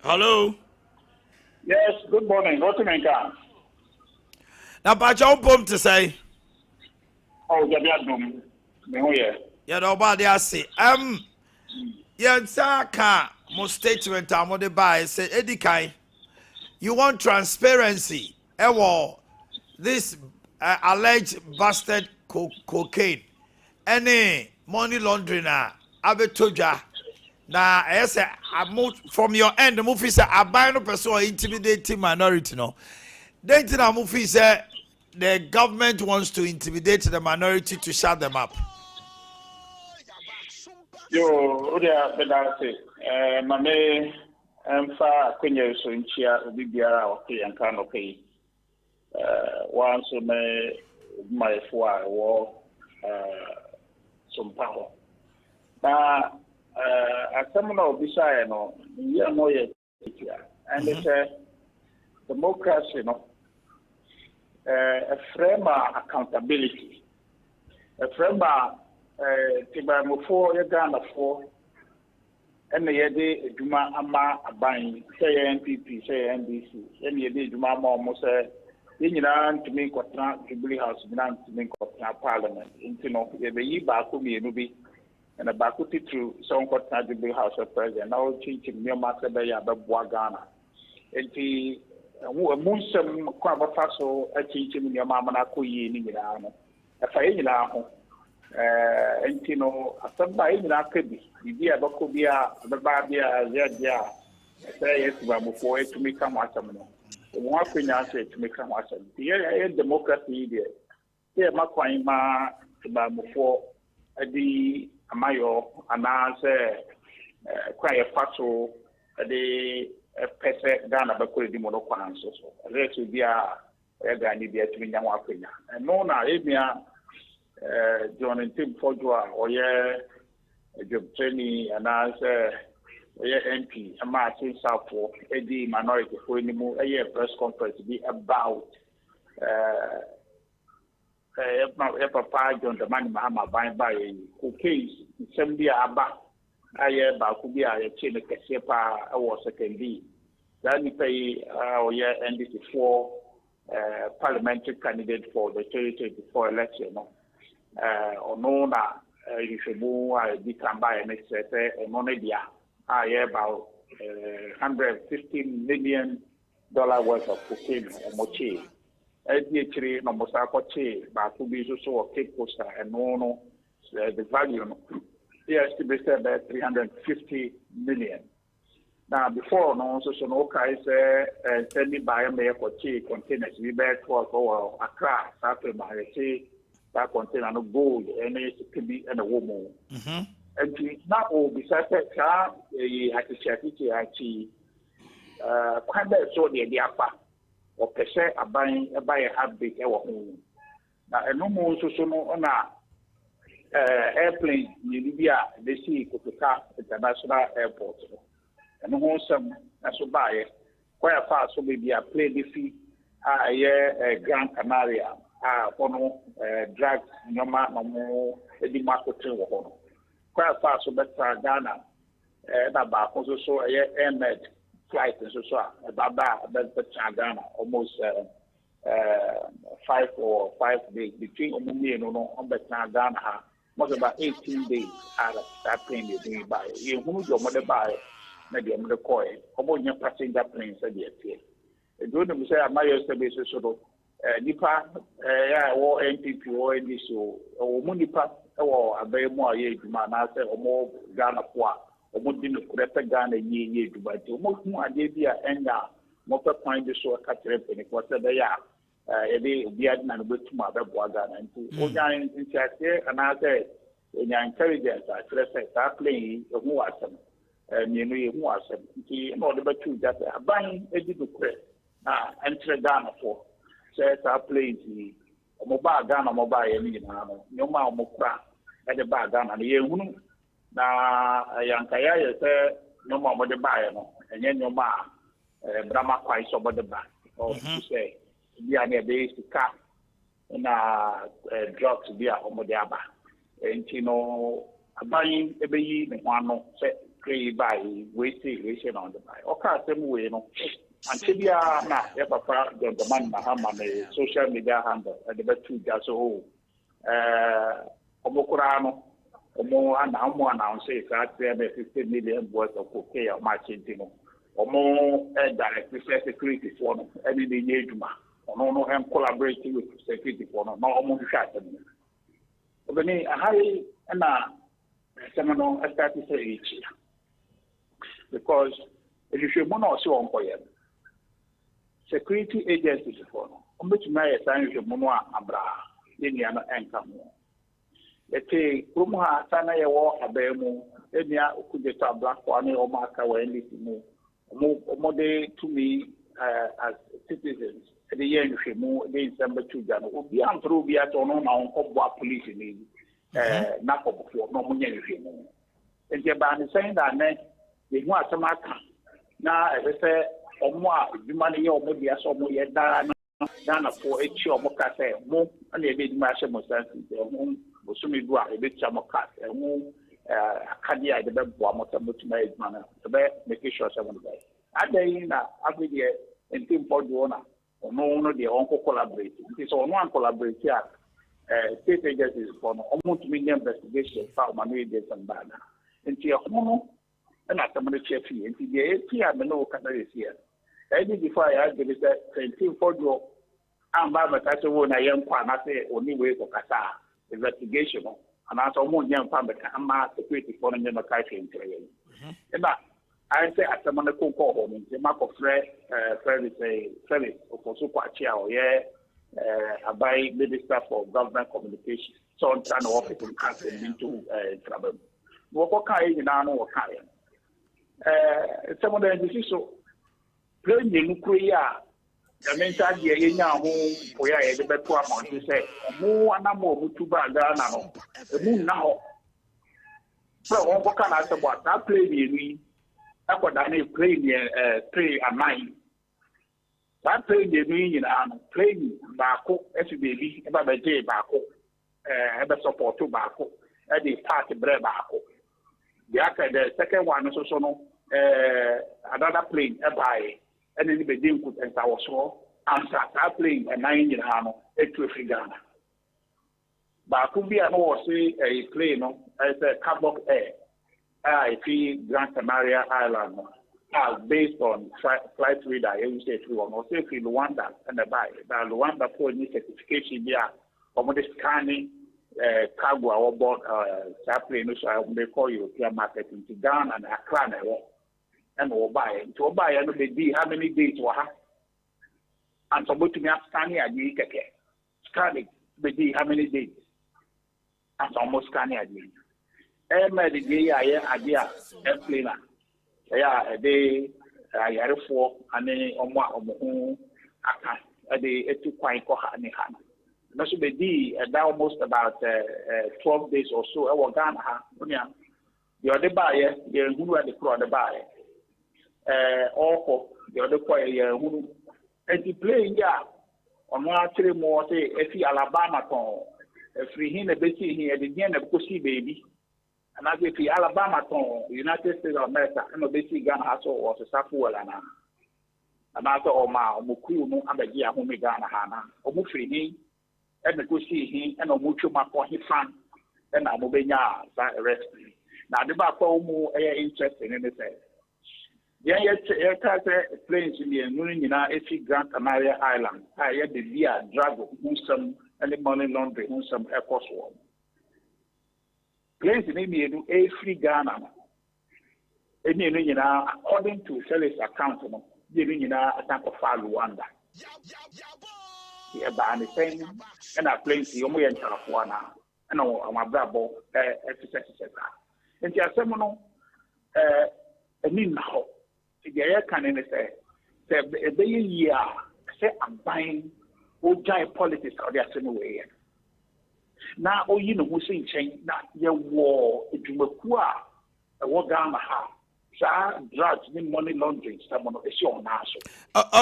Hello. Yes, good morning. What do you mean? Now, Pacha, pom to say. Oh, you are doing. Me here. Yeah, nobody I say. Yeah, Saka, mo statement I'm on the buy. Say, Eddie Kai, you want transparency. This alleged busted cocaine. Any money laundering, abetoja. Now, I say, from your end, the movie say, I buy no person or intimidating minority. No, then the movie say, the government wants to intimidate the minority to shut them up. Yo, Odia Bedase. Mame, fa kwenye so nchia obi biara okay anka no pay. One so me my for wo Sompa ho. Na asem na obi sha no, ye no ye tia. And it's democracy no. A frame accountability. A frame Tibamofo Ghana for and the Yede Juma Ama Abain, say NPP, say NDC, and Yede Juma almost to make Kotna, Jubilee House, to make Kotna Parliament, into no, the Bakumi Nubi, and a Bakuti through some Kotna Jubilee House of President, now teaching near Masabaya, the Boagana. And the Munsum Quabafaso, a teaching in your Mamma Kuyi in Milano, a Faina. No, asamba ina kebi bibia bakobia bababia yadia say yes bamufo etumi ka mwasam no mo akwenya say etumi ka mwasam ye democracy there ye makwan ma bamufo adi amayo ana say kwa ye fato adi pese Ghana bakori di mono kwan so reso bia ye Ghana bia etumi nya akwenya no na ebia John and Tim Fodua or job training and as MP, a Martin South for AD minority for any more a press conference to be about Papa John the man Mahama by case 70 Abba. I could be a chain of Casepa or second D. Then you pay or NDC for parliamentary candidate for the 2024 election. Onona you should move the Kamba and etc. Monedia about $150 million worth of cocaine or mochi. SDH no Mosakoche, Bakubi so a cake poster and no the value they estimated at 350 million. Now before no so no kai say send me by a mayor for containers we back for Accra, after my that contain no gold and it could be and a woman. And now all besides that car I actually quite bad so the upper or per se a buy a half big home. Now a no more so no on airplane in Libya they see Kotoka International Airport. And no some as so buy quite far so maybe a play the fee Gran Canaria. Ono drugs nyoma no edi market wo ho kwa fa so beta Ghana na ba ko so airmed flight so baba beta Ghana almost 5 days between omumi no on beta Ghana ha most about 18 days out of that plane they doing by you hunu jo mo de buy na de mo de koy obo nya passenger plane say dey tie e do no say amayo say be so nipa wo NPP wo ndi so wo mu nipa wo abai mu aye eduma na se omo Ghana po a omo di no kureta Ghana ye eduma ti omo hu ade bia enga mo pe kwan de so ka tere pe ni ko se be ya ede obi ade na no betuma abebo Ghana nti onya intiate ana se onya intelligence a tere se ta play hu asem mienu ye hu asem nti no de betu jate aban edi do kure na entre Ghana po say that place mobile Ghana mobile any no nyoma omokra e de ba Ghana na ye hunu na yankaya ye say nyoma mo de ba no enye nyoma brama kwai so bo de ba or say bia na be sika na drugs bia omo de aba enti no aban ebeyi ne ho ano say create by waiting on the buy. Okay, same way, no. Until you are now, your papa, the man, Mahama, social media handle, and the two just so, Omokurano, Omo, and Amo announces that there are 50 million worth of cocaine or matching, or more direct security for them, any day, no, and collaborating with security for them, no, almost shot them. But I and seminal I start to say each year. Because if you should mono so on for security agencies for which may assign you mono abra, Indiana and come. Let's say, Rumuha, Sana, Yaw, Abemo, Enya, Kudeta, Black one, or Marka, or anything more to me as citizens. The year you should move against number 2 Jan will be on through be at on our police in not before no money. And the band is saying that they want some now, as I say, or more, the money or maybe I saw more yet done for a show of Mocase, more, and they did my shame of sense. Was soon do a bit some of cat and move Kadia, the bed one more to make manner, the bed, making sure someone way. I day in every year in Team for Joanna. No, the uncle collaborate. It is on one collaborate here. State agencies for almost million investigation found money days and bad. And see a home and not some of the chef here. And the API, the local country is here. I did before I had the 17 for you. I'm by my castle when I am quite only way for Casa investigation. And as a more young family, I'm not security for them a country in training. And that I say at some of the cocoa home in the map of Fred, Felix, or Boakye or Abai Minister for Government Communication. So I'm trying to offer to country into trouble. What kind of know what kind? Some of the decisions plain the nuclear. The mental year in our home for the better amount to say, more and more to Bagana, the moon now. So, what can I say about that play? I got that play a mind. That play the meaning and playing Bako, SBB, about the day Bako, ever support to Bako, at the party bread Bako. The second one is also another plane, a buy, and then the begin could enter our shore, and start playing a 9 in Hano, a 2 Ghana. Bako be an or say a plane as a carbon air. I feel Gran Canaria Island based on flight radar, you say through or say through Rwanda and the buy. That Rwanda for any certification there, or the scanning cargo or board airplane, so they call European market into Ghana and Accra and will buy it. To buy and they how many days were and so to me scanning at the scanning, they how many days and almost scanning at the the day I idea airplane. Yeah, a day I had for and then on one a day a 2 quite and hand. That should be almost about 12 days or so. I was Ghana. The other buyer, who had the crowd the buyer. Or the other player who and the playing on 1 more say if he Alabama free him a bit here at the end of Pussy baby. And as if Alabama, United States of America, and the basic gun has was a Safuel and after Oma, Muku, no Abagia, Homegana Hana, or Mufri, and the Kusi, and a mucho upon his fan, and Amobenya, arrest me. Now the Bako air interesting in the sense. Yeah, yet, planes in the Nunina, Efi Gran Canaria Island, I had the Via Drago, who some, and the money laundry, who some air force one. Planes in India do a free Ghana. According to Felix account, giving attack of Rwanda. Yeah, but I'm saying, and I play the only in California, and my bravo, etc. And there are some a mean now. The air can say, a year, say, I'm buying old giant politics or the same way. Now, you know, who's saying that your war, it will poor, a war down the house. Drugs, money laundering, someone of the show now.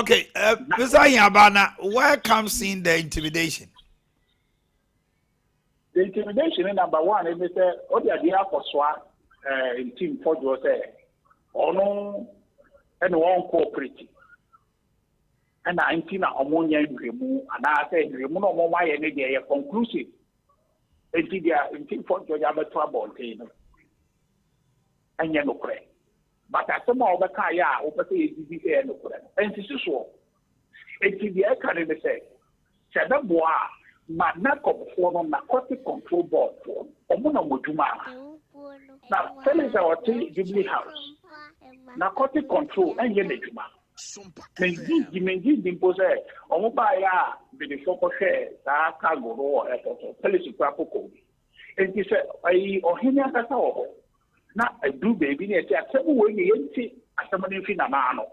Okay, Mr. Yabana, where comes in the intimidation? The intimidation, number one, is oh, the idea for SWAT, in team for Jose, or no, and one cooperative. And I think ammonia remove, and I say remove no more any day conclusive. And in team for Georgia trouble, and you know, but as some of the Kaya, over the no and this is so. And the Academy say, Sadaboa, my knack of form narcotic control board for Omuna Mujuma. Now, tell us our Jubilee House. Narcotic control and Yenejuma. Menji dimpose Omubaya be the focus share that cargo or police crapo. And he said, I or him as a now I do baby, I said, seven way empty as someone in Finamano.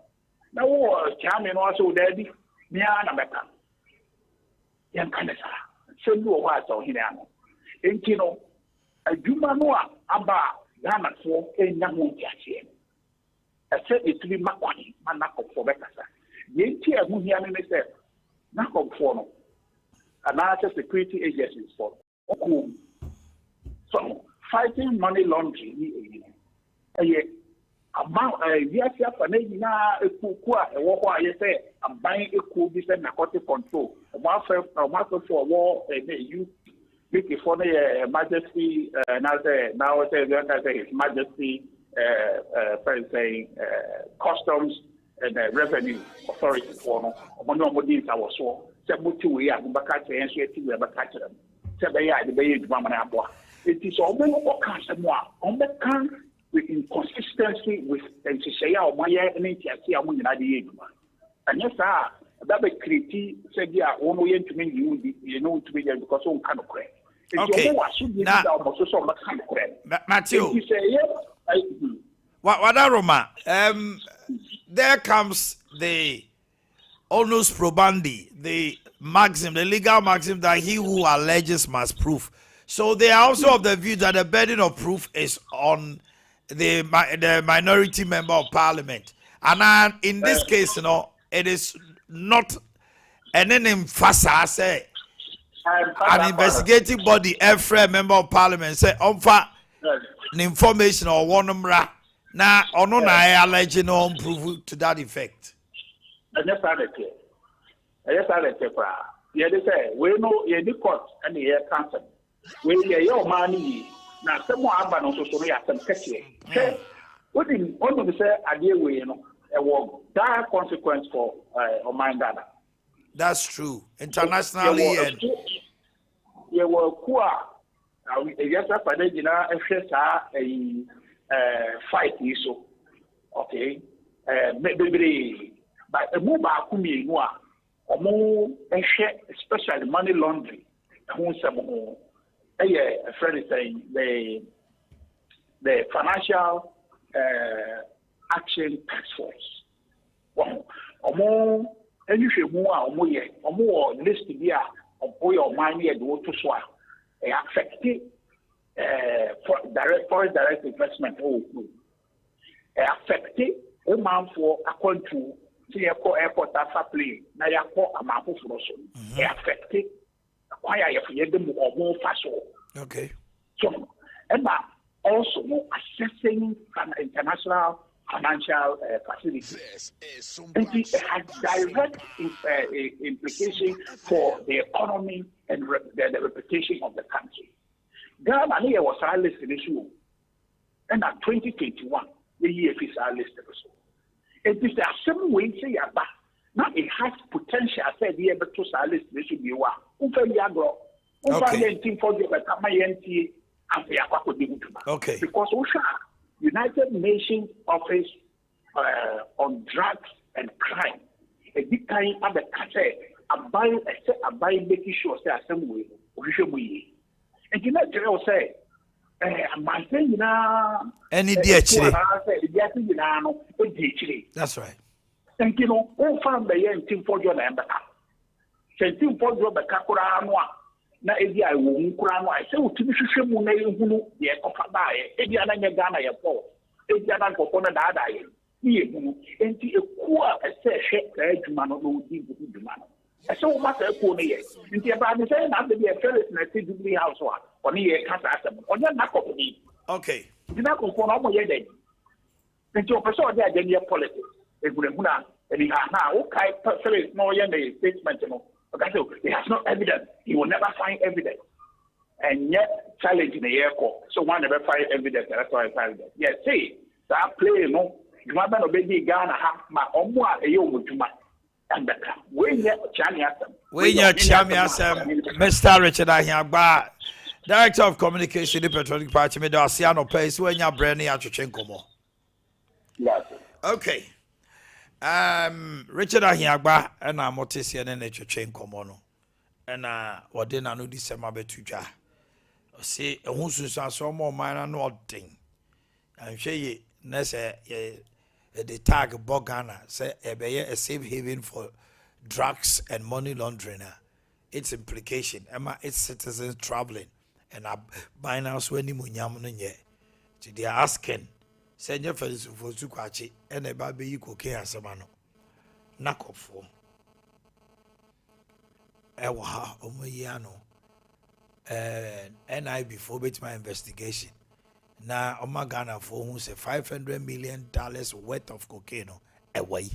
Now, Chairman also daddy, Miana Mecca. Young Canada, send you a while so he now. And you know, I do Manoa about Ghana for a young Jackson. I said it to be Macquani, my knack for Becassa. The tea of Muhian said, knack of for another security agencies for so fighting money laundering. Amount yes, a Kukua, a war, I say, I'm buying a cool business narcotic control. A master for war, you before the Majesty, now I say His Majesty. Saying customs and revenue authority for one of these I was so. We are back and we are back to them. The bay it is all kinds of more on the can with inconsistency with and to say our Maya and United. And yes, that be critique said, yeah, only to me you know to be there because all kind of credit. Okay. Matthew. Wadaroma, there comes the onus probandi, the maxim, the legal maxim that he who alleges must prove. So they are also of the view that the burden of proof is on the minority member of parliament. And in this case, you know, it is not an emphasis. An investigative body, every member of parliament say, offer an information or one number. Now, or no, I allege no proof to that effect. Yes, I declare. Yes, I declare. Yeah, they say we know the court and the air council. We hear your money. Now, someone have no so sorry at some catchy. What in one of the say, I deal with a war dire consequence for Omanhene Yaw. That's true. Internationally, and you were poor. Yes, I fight issue. Okay. Maybe but a move back to me, or more, especially money laundering. Who some a friend is saying the financial action task force. Well, or more. And you should move or more list here of oil money and water swap. Affected foreign direct investment. Affected a month for according to airport plane. Now you call a map of Russian. Affected why I have them or more fast. Okay. So, Emma also assessing international financial facilities. And it has direct implication for the economy and the reputation of the country. Ghana was our list issue, and at 2021, the year is our list also. It is the same way say about now it has potential. I said the able to our list issue be one. Okay. Because United Nations Office on Drugs and Crime. A big kind of the country, by making sure say assembly, we. And you know, General say, my thing now, any DHD. That's right. And you know, all found the young team for your number. Team for your Bakakura. Na ebi a wo nkura no a se otumi hwehwe mu na ehunu ye kofa baaye ebi ana nya Ghana ye po ebi ana nkofo na daada ye ye hunu enti eku a ese hwe ka adwuma no no di adwuma no ese wo mata eku no ye enti e ba de say na be e Felix na se Jubilee House wa oni ye kasa asem onya na kopo ni Okay. Dina konfo na mo ye den. Nti o person dey agenda politics. Egurehuna and now okay sorry no ye the statement no. Okay, so he has no evidence. He will never find evidence. And yet challenge in the air court. So one never find evidence. That's why I find it. Yes, see that play no. You might not be Ghana half my omwa a yo mutuma. And when you Mr. Richard Akye Abia, Director of Communication, the Patriotic Party, made us see no place when you're branding at Chenkomo. Yes. Okay. Richard Akye Abia, and I'm what is here in the Chenkomo. And what then I know December betuja. See, a who's so more minor nothing. I'm sure ye, the tag Bogana say a safe haven for drugs and money laundering. Its implication, its citizens traveling and buying house when you they are asking, send your fellows for Zukachi and a baby you cook as a man. Knock off for Ewa Omoyano and I before bit my investigation. Now, Omagana for who say $500 million worth of cocaine away.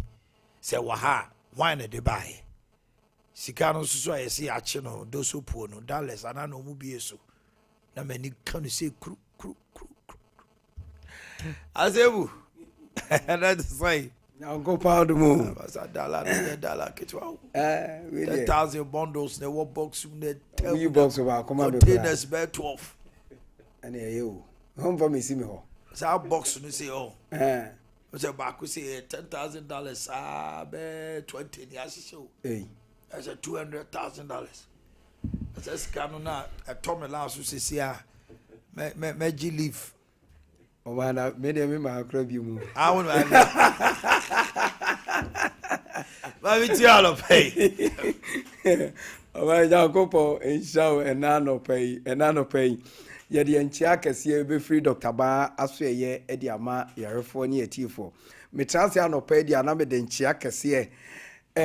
Say, waha, why not they buy? Sikano so I see achino, those who poor no dollars, and I know mubi so. Now, many can say, cru. I say, woo, and that's why. Now go pound the moon. Was a dollar, $1,000, 10,000 bundles, the war box, the box of containers, bear 12. And you. Home for me, see me. So our box to say, oh, what's a back? We say $10,000. Ah, be 20 years so. Hey, that's a $200,000. That's a scan now. A Tommy last who says, yeah, me leave. Oh man, made him my crab you. I want to. Let me tell you, pay. Oh my God, go for and show and nano pay. Yadi enchia kese be free Dr. Ba aso ye edi ama yarefo ne etifo me transe anopa di ana me de enchia kese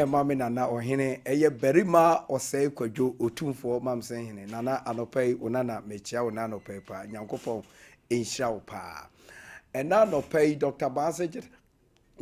ma me nana ohene eye berima osei kwadwo otumfo mamsen hene nana anopa onana mechia onana anopa pa nyankopon enhia wo pa ena anopa Dr. Ba se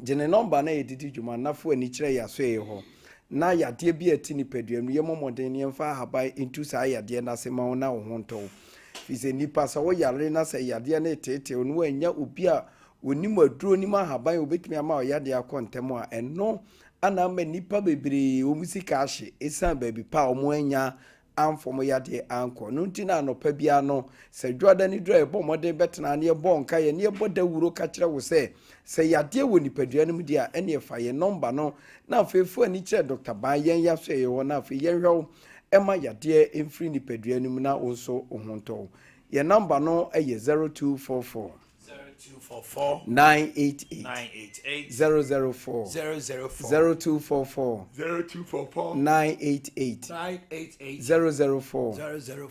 jene number na edidi djuma nafo ani kire yaso ye ho na yade bi atini paduam ye momoden ne mfa habai into sa yade na se ma na wo honto fise nipa sa wo yare na se yade na tete onu anya obi a onim aduro ni ma haban obetimi ama yade akontem a eno ana ma nipa bebre o musika ahye esan baabi pa o mo anya amfom yade anko no ntina no pa bia no se dwoda ni dro e bo modern betena na e bo nka ye ne e bo da wuro ka kire wo se yade wo nipadua no dia ene e fa ye number no na afefu ani kire Dr. Ba yen ya so ye wo na afi yen hwew ema yade emfiri nipadua no na onso ohonto ye number no eye 0244 988 004 0244 988 004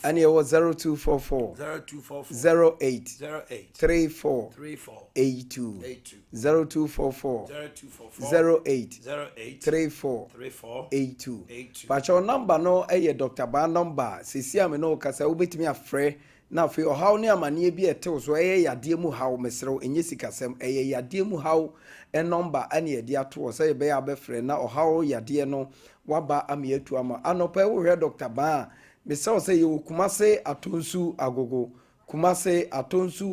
and it was 0244 08 34 82 0244 08 34 82 but your number no Dr. Ba number sisi ame no kasa ubetimi afre na fe ohaw ne amane bi etew so yade mu haw mesrew enye sikasem yade mu haw number ane yade ato so be ya befre na ohaw yade no waba amietu ama anopa wo hwe Dr. Ba mesew se ye Kumase atonsu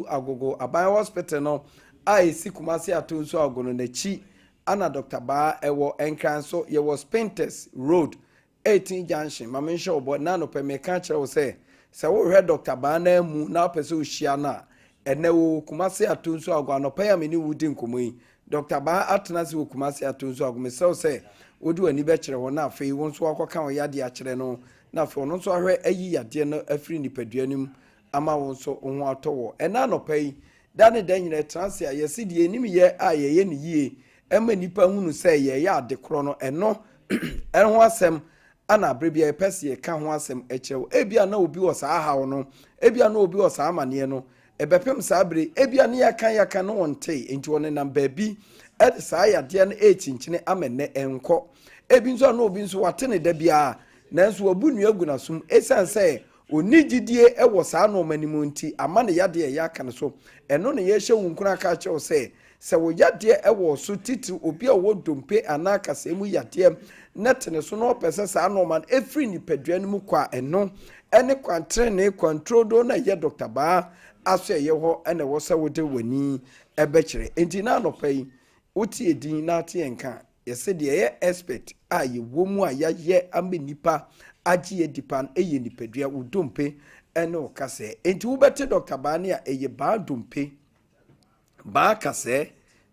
agogo aban hospital no esi Kumase atonsu agogo na chi ana Dr. Ba ewo enkran so ye was Painters Road 18 junction mamensho obo na anopa me ka kire wo se wo hwe Dr. Ba na mu na pese ohia na ene wo Kumase atonsu agogo anopa ya me ni wudi nkomoyi Dr. Ba atena se wo Kumase atonsu agogo mesew se wodi wani be kire ho na afei won so akoka wo yade a kire no na afei won so ahwe ayi yade no afiri nipaduanum ama won so ho atowo ena anopa yi dane dan nyina transe a yesi die nim ye a ye ne yie ema nipa hunu se ye ya ade kro no eno ho asem ana abrebia epese ye ka ho asem echew ebia na obi wo saa hawo no ebia na obi wo saa amane no ebepem saa bre ebia na yaka no wonte enti won na baabi ede saa yade na echinchine amene enko ebi nso na obi nso wate ne da bia nanso obu nu agu na sum esan se oni gidie ewo saa no manimu nti ama ne yade ya kan so eno ne ye hye wunkuna ka che o se wo yade ewo so titi obi a wo dompe anaka se mu yade netene so no pese saa no man efri ni padua no mu kwa eno ene kwantre ne control do na ye Dr. Ba aso ye ho ene wo se wo de wani ebekire enti na no pai uti edin na ate enka ye se de ye expert a ye wo mu a ye amenipa agye edipan eye nipadua wo dompe ene o kase enti wo bete Dr. Ba ne a eye ba dompe ba kase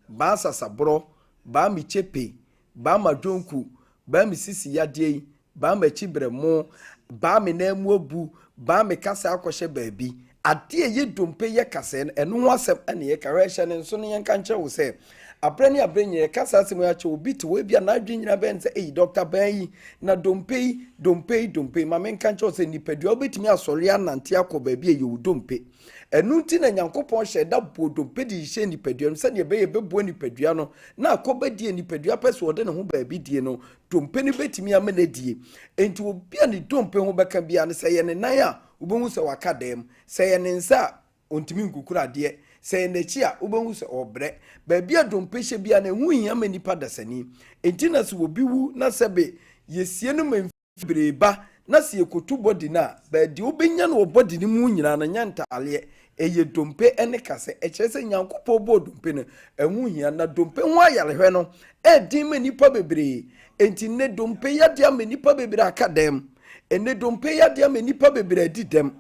ba sasabro ba michepe ba madonku ba mi sisi yade ba ma chibremo ba me na mu abu ba me kasa akohye baabi ade ye dompe ye kasa eno ho asem ene ye karehye ne nso ne yenka nche wo se abrani abrenye kasa asem ya che obi to we bia na adwinyina ben se Dr. Ban na dompe ma me nka nche wo se nipadua obetimi asori anante akọ baabi ye wo dompe enu nti na Nyankopon hye da bodompe di hye nipadua se ne be bebo nipadua no na akoba die nipadua pese wode ne ho baabi die no dompe ni betimi amana die enti obi ani dompe ho beka bia ne se ye ne nan a ubonhu se waka dem se ye ne nsa ontimi nkukura de se ye nechi a ubonhu se obre baabi a dompe hye bia na hu hia manipa dasani enti na se obi wu na sebe yesie no mfbreba na se ekotu body na ba di obenya no body ni mu nyina na nyanta ale eye dompe ene kase ekyese Nyankopon bo dompe no ehu hia na dompe ho ayarehwe no edin manipa bebre enti ne dompe yade amanipa bebre akadem ene dompe yade amanipa bebre adidem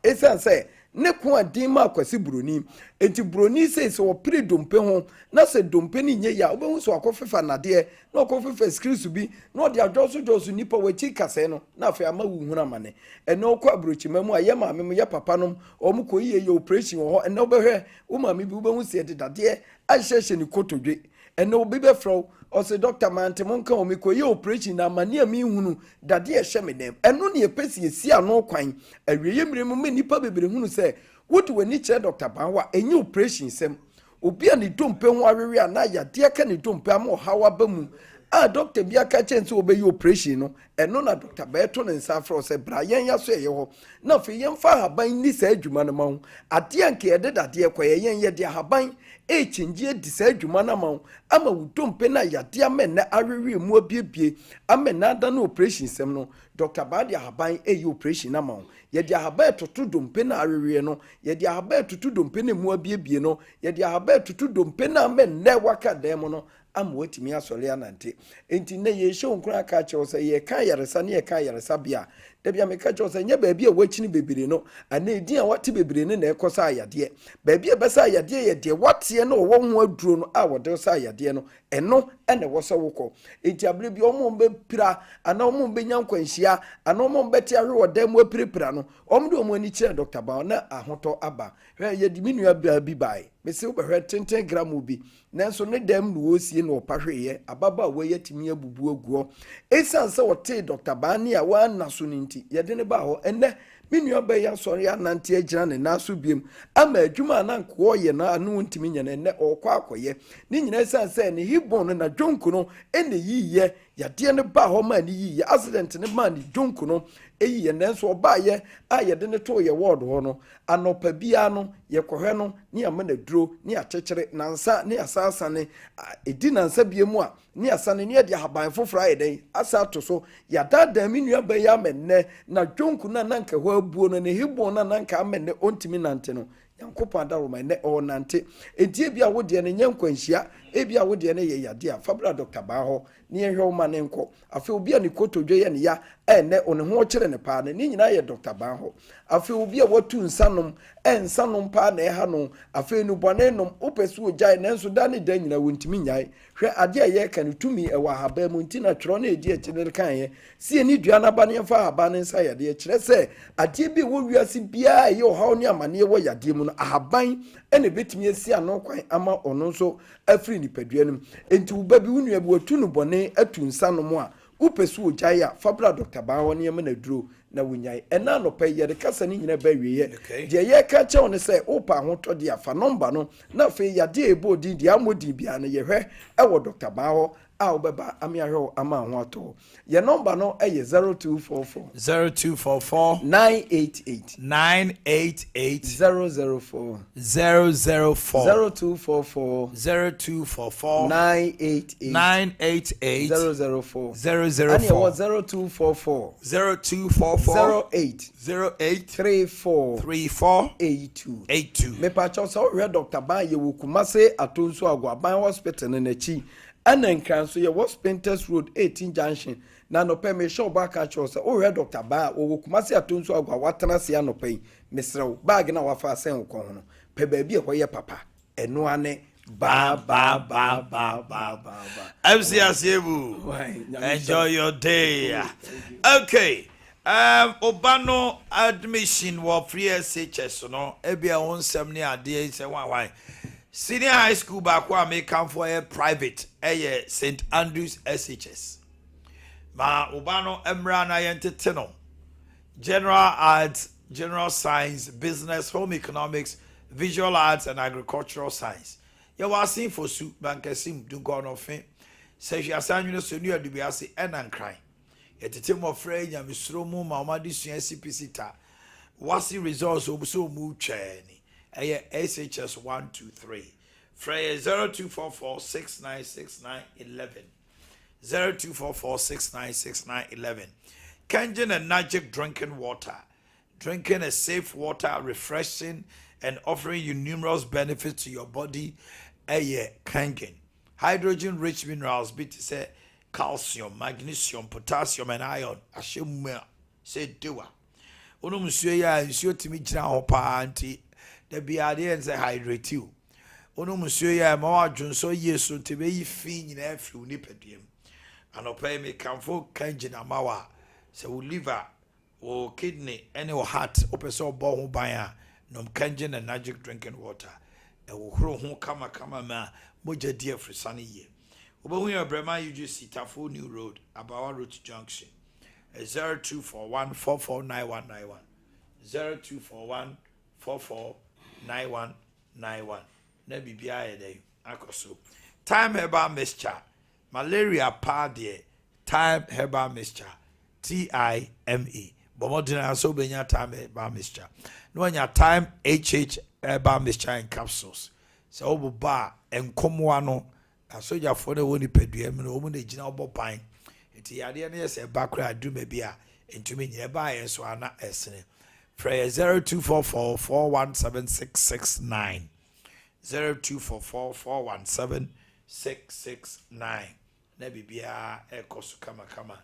esanse ne ko adin ma akwasi broni enti broni se opire dompe ho na se dompe ni nye ya obehu so akofefa nade na akofefa skills bi na odi adwoso nipa wachi kase no na afa ama wuhuna mane ene okọ abrochi mamu aye maame mo ye papa nom omuko yiye operation ho ene obehwe wo maame bi obehu se dedade ahyehye ni kotodwe ene obi be fro o se Dr. Mante monka o miko ye operation na mania mi hunu dade ehye medem eno ne epesi esi ano kwan awieye mremu me nipa bebre hunu se wodu wani kire Dr. Banwa enye operation sem obi ani dompe ho awewe ana ya de ka ni dompe am hawa bamu a doctor bia ka chense obe ye operation no eno na Dr. Beto ne nsa fro se bra yen ya so ye ho na fe yen fa haban ni sa adwuma no ma ho ade anke ye de dade kwa yen ye de haban chinji di sa adwuma na ma ama wudompe na yade amena awewe mu abiebie amena ada na operation sem no Dr. Badi haban ye operation na ma ye de haban toto dompe na awewe no ye de haban toto dompe na mu abiebie no ye de haban toto dompe na amena waka dem no am watimi asole anante enti na ye hye onkura ka che wo se ye kan yaresa ne ye kan yaresa bia da bia me ka che wo se nya ba bia wachini bebere no ana edin a wate bebere ne na ekosa ayade ba bia besa ayade ye de wate no wo ho aduro no a wode sa ayade no eno ene wo se wokọ enti abere bia omo mbe pira ana omo mbe nyankwanhia ana omo mbe ti ahwe wode mo apiripira no omo de omo ani kire Dr. Ba na ahoto aba hwe ye di minua bi bai me se wo behwe 10 gram bi nanso ne dem no wosie no opahweye ababa we yetimi abubu aguo esanse wote Dr. Ba ne a wa naso ninti ye de ne ba ho enne minua ba ya sori anante agira ne naso biem ama adwuma na nko ye na anu ntimi nya ne okọ akoye ni nyina esanse ne hibon na dwonku no ene yiye yade ne ba ho ma ne yiye accident ne ma ne dwonku no eyiye nanso oba ye a ye de ne to ye word ho no anopa bia no ye kohwe no ni amana duro ni akekere nansa ni asasa ne edi nansa bia mu a ni asane ni de haban fofora ye den asa to so ya dada minua ba ya menne na dwonku na nanka ho abuo no ne hibon na nanka amenne ontimi nante no Yankopon adaroma ne o nante enti bia wo de ne nyankwanhia ebia wo de ne ye yade a fabra Dr. Ba ho ne ehwe ma ne nko afi obi a ne kotodwe ye ne ya ene one ho kire ne pa ne nyina ye Dr. Ba ho afi obi a watu nsanom ensanom pa na eha no afi nu bone nom opesu ogyae nanso da ne da nyina wontimi nyae hwe ade a ye ka ne tumi e wa haba mu ntina twro na edi akire kan ye sie ni dua na ba ne fa haba ne nsa yade e kire se ade bi wo wiase bia ye o hawo ne amane wo yade mu no ahaban ene betimi esi ano kwan ama ono nso afri ni paduanum enti wo ba bi wunu abi watu no bone atu nsanom a upesu ogyae a fabra Dr. Ba ho ne na duro na wunyai ena no pa ye de kasa ni nyina ba wiye de ye ka che on se opa ho to de afa number no na fe ya de ebo di amodi bia na ye hwe e wo Dr. Ba ho a wobɛba ame ahwɛ ama ho ato yɛ number no ɛyɛ 0244 0244 988 988 004 004 0244 988 988 004 and it was 0244 08 34 82 me pacho so we Dr. Ban ye wo Kumase Atonso Agwa Ban Hospital na nachi ana nkran so ye was Painters Road 18 Junction na no pe me show back at you so we Dr. Ban wo Kumase Atonso Agwa watena se anopai mesrew bag na wafa asen wo kon no pe ba bi e hoye papa eno ane ba. MCS enjoy your day. Okay. Obano admission for free SHS no ebia won sem ne ade say why senior high school back wa make come for a private St Andrews SHS ma obano emra na yentete no general arts, general science, business, home economics, visual arts and agricultural science you was seen for su bankesim do go no fin say you asanyu so nu adu bia say enankran yetete mo frɛ nya misro mu ma ma de sua CPC ta wasi results obuso mu twani SHS 123 frɛ 0244696911 0244696911 Kenjin and Najik drinking water, drinking a safe water, refreshing and offering you numerous benefits to your body. Kenjin hydrogen rich minerals bit say calcium, magnesium, potassium, and iron. Ashemua say doa. Ono musue ya nsuo timi gyina ho pa anti da biade en say hydrate you. Ono musue ya ma wadwonso yeso tebe yi fi nyina afi uni pediem. Anopa me kamfo kanjina mawa. Say wo liver, wo kidney, any wo heart, opeso bo ho ban a nom kanjina magic drinking water. E wo horo ho kama ma moja die frisane ye. Obahu ya Brema UGC Tafo New Road, Abawa Road Junction. 0241 449191. 0241 449191. Nebi biya day. Akoso. Time herbal mixture. Malaria party. Time herbal mixture. TIME. Bomodina so benya time herbal mixture. No nya time HH herbal mixture in capsules. So obo ba enkomo ano asoja for the woni pedua me no mo na gina obo pan enti yade na yes e bakra aduma bia entumi nye ba yen so ana esene prayer 0244 4176669 0244417669 na bibia ekoso kama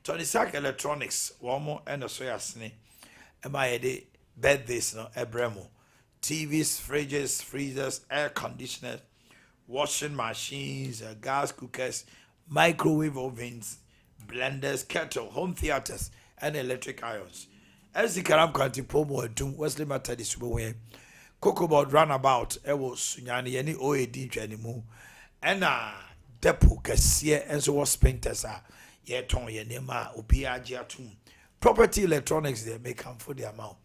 Tony Sack Electronics womo eno so yasene e ma yede birthdays no ebremo TVs, fridges, freezers, air conditioners, washing machines, gas cookers, microwave ovens, blenders, kettle, home theaters, and electric irons. As the Karam County Pomo Doom, Wesley Matter this way, Cocoa Runabout, Ewo Sunyani, any OAD Janimu, and Depo Cassia, and so was painters are yet on Yenema, Upia Giatum. Property electronics, they may come for the amount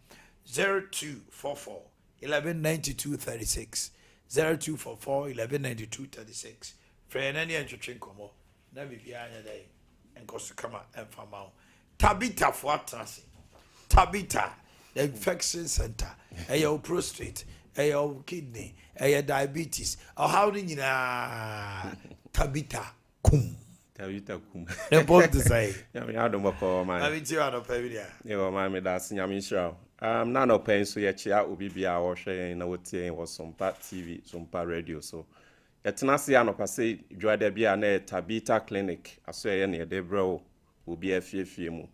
0244 119236. 0244 119236. Friend, any entertain como. Never be any day. And goes to come out and from out. Tabita for what? Tabita, the infection center. Ayo prostate. Ayo kidney. Ayo diabetes. Or how do you know? Tabita kum. Tabita kum. Important to say. I don't know, man. I mean, you are not pavia. You are my that's Yamin Show. None of pain so yet ya will be our share in our team was Sompa TV, Sompa Radio. So, at Nasiano Passe, Joy Debia ne Tabita Clinic, I say near Debro will be a few.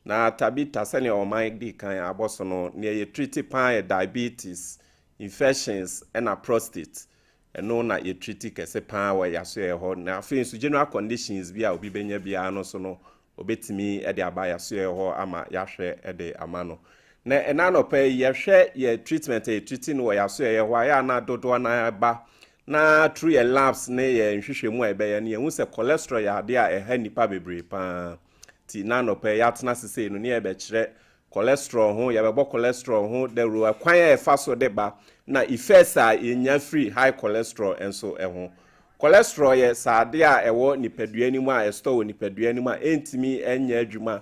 Now, Tabita sending or my dick and abosono near your treaty pie diabetes, infections, and a prostate. And no, not your treaty as a power, ya say a hot. Now, things general conditions be out be benya biano so no, obey me at the abaya say or ama yashe at the amano. Na enano pay ye share ye treatment treating where ya say why na dodo na ba na through your labs ne ye nhwehwe mu ebe ye ne hu se cholesterol ya de a eha nipa bebre pa ti nano pay ya tena sese no ne ebe kire cholesterol ho ya bebo cholesterol ho de ro kwan e fa so de ba na ifesa enya free high cholesterol enso ho cholesterol ye saade a ewo nipadua ni mu a esto nipadua ni mu a entimi enya adwuma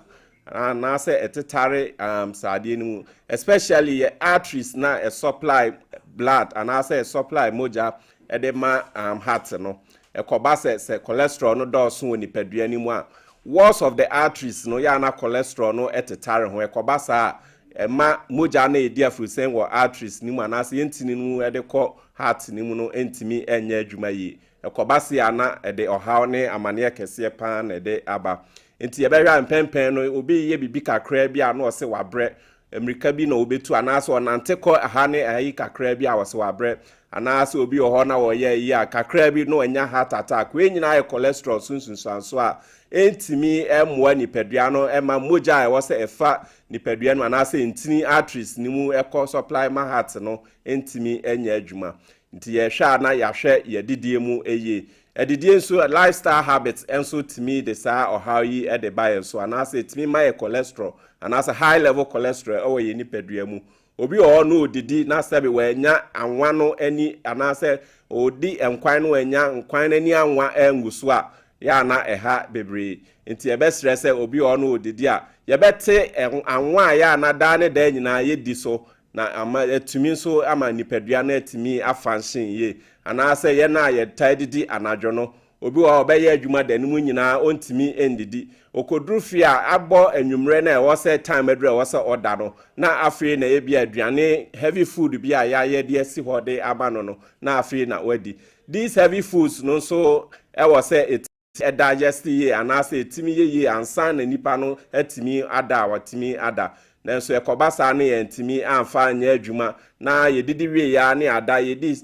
na say etetare saade ni mu especially ye arteries na a supply blood and say supply moja edema heart no ekoba se cholesterol no dọọso nipadua ni mu a walls of the arteries no ya na cholesterol no etetare ho ekoba sa ema moja na edi afrusen wo arteries ni mu anase yentini nu edekọ heart ni mu no entimi enya adwuma yi ekobase ana ede ohaw ne amane kese pa na ede aba enti yebehwa mpempen no obi ye bibi kakra bi ana ose wabre amerika bi na obetu anase onante ko aha ne ayi kakra bi a ose wabre anase obi oho na wo ye yi a kakra bi no enya heart attack we nyina ye cholesterol sunsunsanso a entimi emwa nipadua no ema moja e wose efa nipadua no anase entini arteries ni mu ekọ supply ma heart no entimi enya adwuma nti ye hwa na ya hwe ye didie mu eye edidie nso lifestyle habits enso timi de saa ohaw yi e de buy so anase timi ma ye cholesterol anase high level cholesterol o ye nipadua mu obi o no odidi na sebe we nya anwa no ani anase odi enkwan no enya nkwan ani anwa enguso a ya na eha bebre nti ebe stress obi o no odidi a ye bete anwa ya na da ne da nyina ye di so na ama etumi so ama nipadua na etumi afanshin ye anase ye na ye tididi anadwo no obi o obeye adwuma danimu nyina ontimi endidi okodrufia abo anwumre na e wo se time adura wo se order no na afre na ye bia aduane heavy food bia ya ye de asi hode aba no na afre na wadi these heavy foods no so e wo se it digest ye anase etimi ye ansan na nipa no etimi ada watimi ada nanso ekobasa na ye ntimi amfa anya adwuma na ye didi wie ya ne ada ye di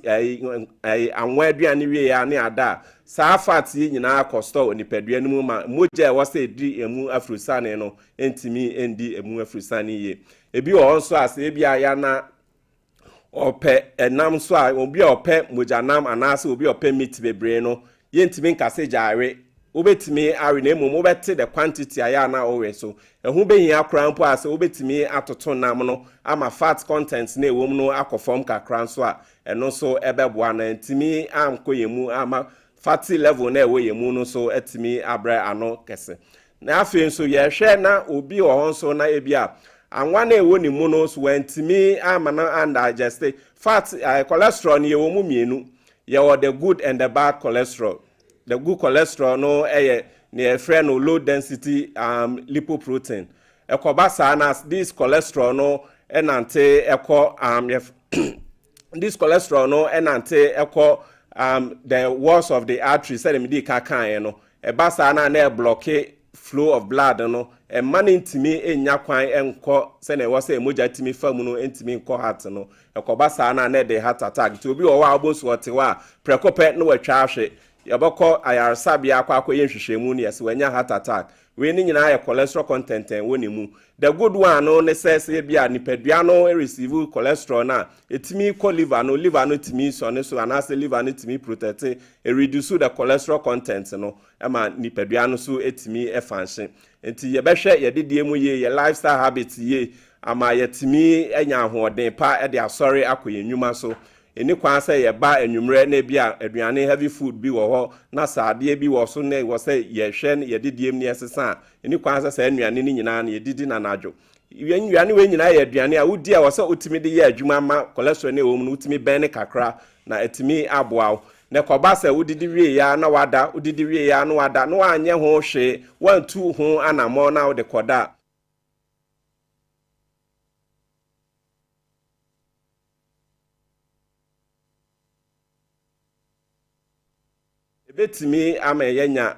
anwa aduane wie ya ne ada saa fat yi nyina kosto onipadua no mu ma moja e wose di emu afrusane no entimi endi emu afrusane ye ebi wo nso ase ebi aya na ope enam so a obi ope mojanam anase obi ope meat bebre no ye ntimi nkase jaare obetimi are na emu obete the quantity aya na owe so ehu behia krampo ase obetimi atoto nam no ama fat content na ewom no akofom kakran so a eno so ebeboa na ntimi amkoyemu ama fatty level na ewe yemu no so etimi abra ano kese na afi nso ye hwe na obi o so na ebia anwa na ewo ni mu no so wantimi ama na undigest fat cholesterol ni ewo mu mienu ye wo the good and the bad cholesterol. The good cholesterol no ne friend no low density lipoprotein ekobasa na this cholesterol no enante eko this cholesterol no enante eko the walls of the arteries say me kakan no ebasa na block flow of blood no e man ntimi enya kwan enko say na wose emoja timi fam no ntimi nko heart no ekobasa na de heart attack ti obi wo wa abosu otewa prekope no watwa ahwe yabako ayarsabia akwa yenhwehwemu ne yesi wanya heart attack we ni nyina ya cholesterol content woni mu the good one no ne says e bia nipadua no receive cholesterol na etimi ko liver no timi so ne so anase liver no timi protect e reduce the cholesterol content no ema nipadua no so etimi function enti ye behwe ye dedie mu ye lifestyle habits ye ama yetimi enya ahoden pa e de asori akoyenwuma so eni kwan say ye ba anwumre na bia aduane heavy food bi wo ho na saade bi wo so na wo say ye hwe na ye didiem ne esesa eni kwan say anuane ni nyina na ye didi na najo anuane we nyina ye aduane a wodi a wo say utimi de ye adwuma ma cholesterol ne wo mu utimi ben ne kakra na etimi aboa na koba say wodidi wie ya na wada wodidi wie ya na wada no anye ho hwe wantu ho anamo na wo de koda betimi ama yenya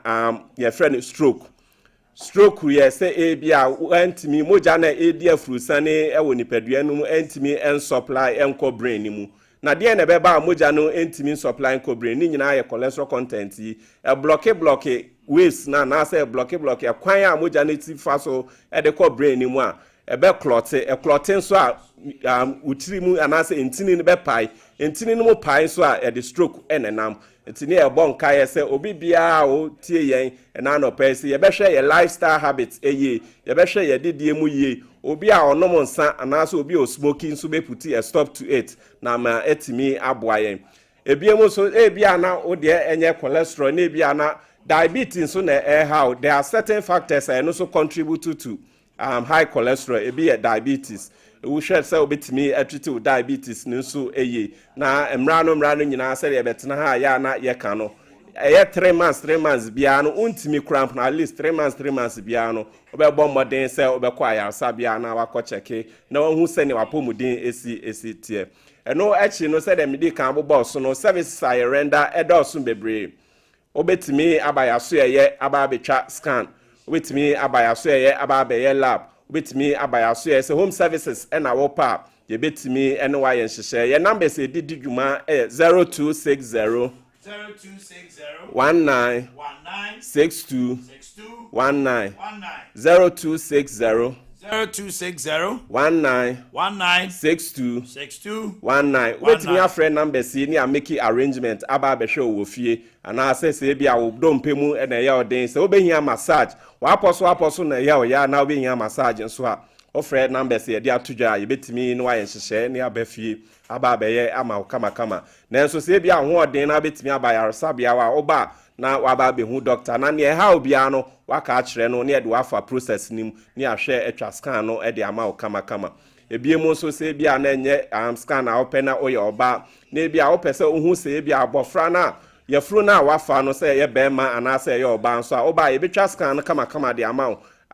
your friend stroke ye say e bia antimi moja na e dia frusane e wo nipadua no antimi en supply enko brain ni mu na de na beba moja no antimi supply enko brain ni nyina ye cholesterol content yi e block waste na say block kwan a moja na ti fa so e de ko brain ni mu a e be clotting so a utiri mu anase entini ne be pai entini no mu pai so a e de stroke enenam etini e bon kai se obi bia o tie yen na no pese ye behwe ye lifestyle habits eye ye behwe ye didie mu ye obi a onom nsa anase obi o smoking so be puti a stop to it na ma etimi aboa yen ebiemu so ebia na wo de enye cholesterol na ebia na diabetes so na how there are certain factors and also contribute to high cholesterol ebi diabetes we share say obetimi attribute diabetes nso eye na emra no nyina say ebetena ha ya na ye ka no 3 months bia no untimi cramp na at least 3 months bia no obebo modern say obekọ ayarsa bia na wakọ cheke na hu say ne wapomudin esi tie eno echi no say dem di kan bobo so no services I render edosun bebre obetimi abayaso ye aba betwa scan obetimi abayaso ye aba be ye lab obetimi abayaso ye say home services and our pa ye betimi ene wa ye nhyehyɛ ye numbers e didi dwuma 0260 19 62 19 0260 19 62 19 wetimi afre numbers ni a make arrangement aba be hwe wo fie ana se bia wo dompemu na ya odin se obehia massage wa aposo na ya o ya na obehia massage nso a ofre numbers ye dia atudwa ye betimi no aye nhyehyɛ ne aba fie aba be ye ama kama na nso se bia ho odin na betimi aba yarsa bia wa oba na waba be hu doctor na ne ha obia no waka akire no ne de wafa process nim ne ahwe etwa scan no e de ama kama ebiemu so se bia na enye scan na open na oye oba na bia opese ohu se bia abofra na ye fru na wafa no se ye bema ana se ye oba nso a oba ye betwa scan kama de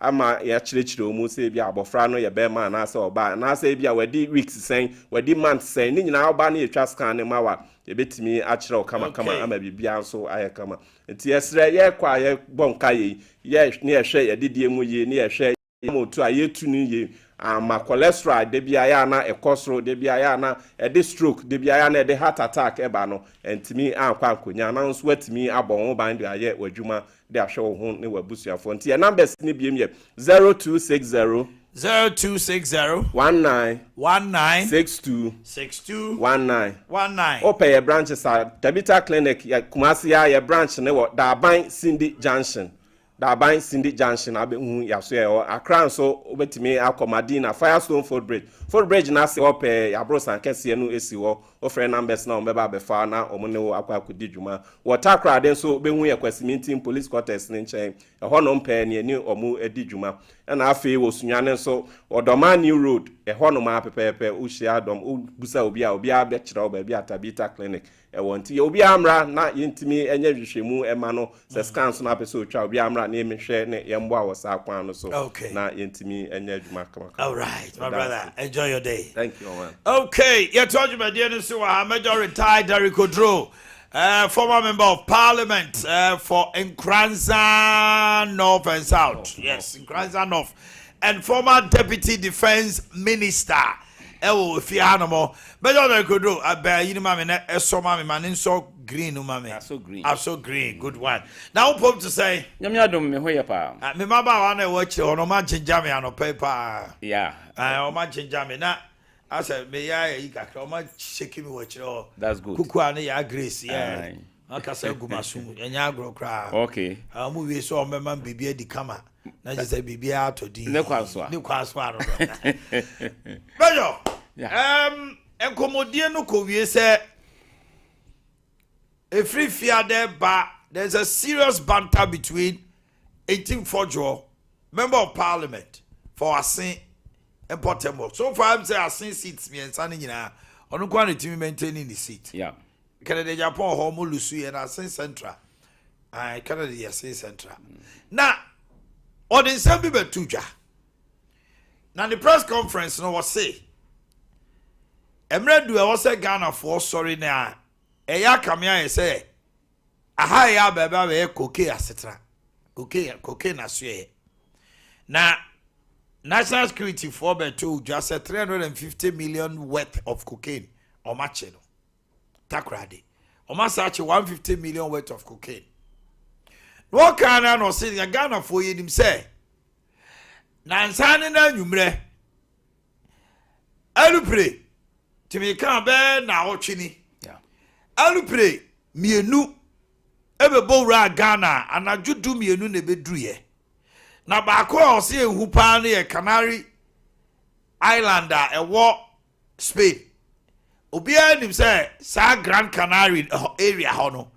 ama ya chirechire omu se bia abofra no ye bema ana se oba na se bia wadi weeks sen wadi months sen ni nyina oba na ye twa scan ne mawa ebetimi akire o kama ama bibia nso aye kama enti esre ye kwa ye bonka ye ne ye hwe ye didie mu ye ne ye hwe motu aye tu ni ye ama cholesterol de bia ya na ekosro de bia ya na de stroke de bia ya na de heart attack eba no entimi ankwa ankonya na nso watimi abon ban de aye wadwuma de ahwe wo ho ne wabusuafo enti numbers ni biem ye 0260 19 62 19 Open your branches are Tabita Clinic ya Kumasi ya branch ne wo Daban Cindy Junction abe hu ya so ya Accra so obetimi akomadina Firestone Ford Bridge na se ope ya brosan kese no esi wo ofre numbers na ombeba be fa na omune wo akwa kudi dwuma Water Crowd den so be hu ya kwasimintin police quarters ne nchen ho no mpa ne ni omu edi dwuma na afi wo sunwane so Odoma New Road ho no ma pepepe ushia dom ugusa obi a be kire oba bi Tabita Clinic wonti ye obi amra na yentimi enye hwehwemu ema no se scans na pese otwa obi amra na emehwe ne yembo a wosa akwan no so na yentimi enye adwuma kama. All right, my brother, enjoy your day. Thank you, man. Okay, you told you my dear so Major retired Derrick Odro, former member of parliament for Nkranza North and South. Yes, Nkranza North, and former deputy defense minister. If you animal, but I could do a bear, you know, mammy, so mammy, man, so green, mammy. So green, good one. Now, Pope to say, Yamyadum, me where pa. Me mama, I watch you on a match in jammy on a paper. Yeah, I match in jammy. Now, I said, may I got so much shaking me watch you. That's good. Kukuani, ya grace, yeah. I can say, Gumasu, and Yagro cry. Okay. I'll move you so, my man, be the camera. Now just say, be out to the new class. Major, Enkomodie no ko wie say a free fear there, but there's a serious banter between 18 member of parliament for Asin and Portemo. So far, I'm saying Asin seats me and Sunny, on quantity maintaining the seat. Yeah. Canada Japan, Homo Lucy, and Asin Central. I Canada Asin Central. Now, on the same people, Tuja. Now, the press conference, no was say. Emre do was say Ghana for sorry now. Eya kamia say aha ya baba we koke asetra. Koke na sue. Na national security for beto just 350 million worth of cocaine or matche no. Takrade. O masache 150 million worth of cocaine. What can no say Ghana for him say. Na nsane na nwumre. Alupre Timi kan be na ochini. Yeah. Alupre mienu ebe bowra Ghana anajudu mienu na bedruye. Na baako o se ehu pa na ye Canary Islander ewo Spain. Obia nim say sa Grand Canary area ho no.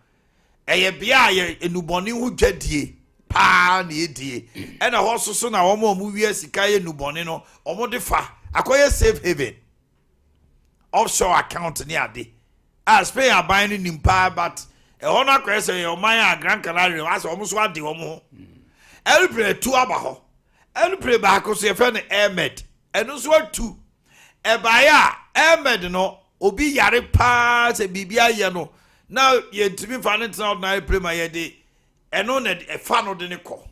Eye bia ye enuboni hu dwadie pa na edie. E na ho so na wo mo wi sika ye enuboni no, omo de fa akoye safe haven. Offshore account ni ade. As pay aban ni nimpa but e ho na kwese ye oman a Grand Canary as omo so ade omo. Elpre tu aba ho. Elpre ba ko so ye fe ne Ahmed. Eno so atu. E ba ya Ahmed no obi yare pa se bibia ye no. Now ye timi fa ne tena na elpre ma ye de. Eno na e fa no de ne ko.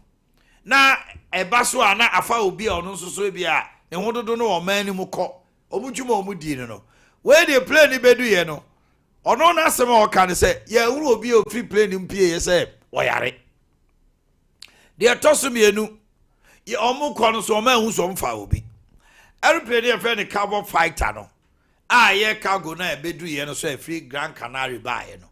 Na e ba so ana afa obi a ono so so bia ne hododo no o man ni mu ko. Omudwuma omudi no. Where the plane bedu ye no. Ono na asem o kan se ye huru obi o free plane mpie ye se wo yare. De atoso mienu ye omu ko no so o ma hu so mfa obi. Airplane ye fe ne carbon fighter no. Ye cargo na bedu ye no so e free Grand Canary ba ye no.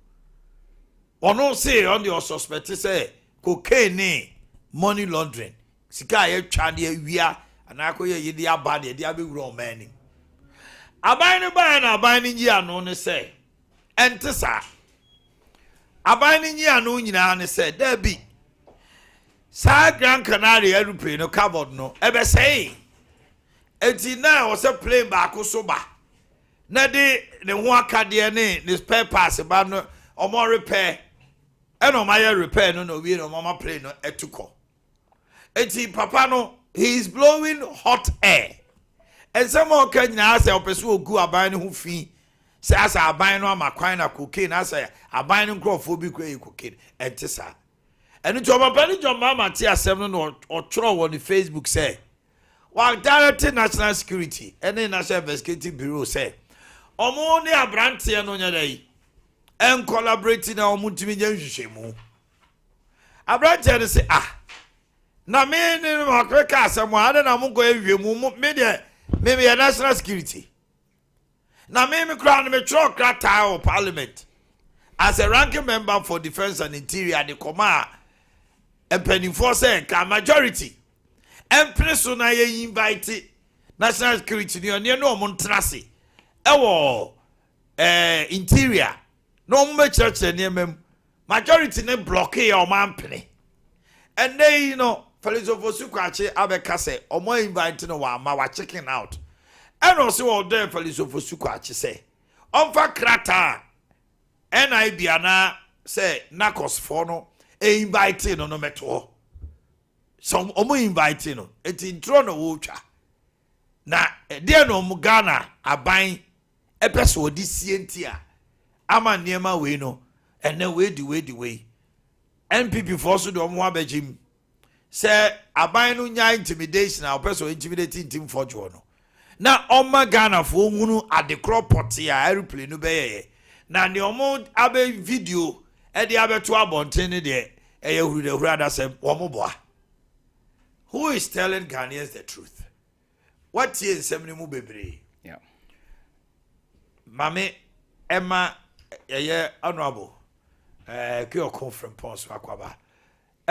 Ono say on the suspect say cocaine money laundering. Sika ye twa de awia anakoye ye de aba de abewura o mani. Aban ne ba na aban ne yi ano ne say ente sa aban ne yi ano nyina ne say da bi sa Grand Canary airplane no cupboard no ebe say enti na o se plane ba ko so ba na de ne ho akade ne spare parts ba no omo repair e no my repair no we no mama plane no etuko enti papa no he is blowing hot air. And some more can say opesu ogu aban ho fi say asa aban no amakwan na cocaine asa aban no crofobia kwe cocaine entisa enu to papa ni John Mama ti asem no o tro on the Facebook say wa direct national security any national investigative bureau say omo ni abrante no nya dai en collaborate na omo timi nya nhwehwemu abrante no say na me ni makweka asem ade na mo go ehwemu me de maybe a national security. Now, me crown me throw crata or parliament as a ranking member for defense and interior, the command and penny force and majority. And person I invite national security near no Montrasi. Interior. No more church and near majority ne blockade or mampany. And they, you know. Fellows of Osukwache Abekase, or more inviting a ma checking out. And also all there, fellows of Osukwache say, Omfa Krata, and I Biana say, Nakos Fono, a inviting no meto. Some omo inviting no, it in Trono Wucha. Na, dear no Mugana, a buying episode this CNTia. Ama Niema we no, and then way the way. NPP force do Mwabejim. Say aban no nya intimidation a person intimidating team for no na oma Ghana fo hunu adekro poti a airplane no be na ne omo abe video e de abeto abonten ne de eye huru da say omo boa. Who is telling Ghanaians the truth? What is semni mu bebre? Yeah. Mame Emma honorable Kyoko from Pons Akwaba.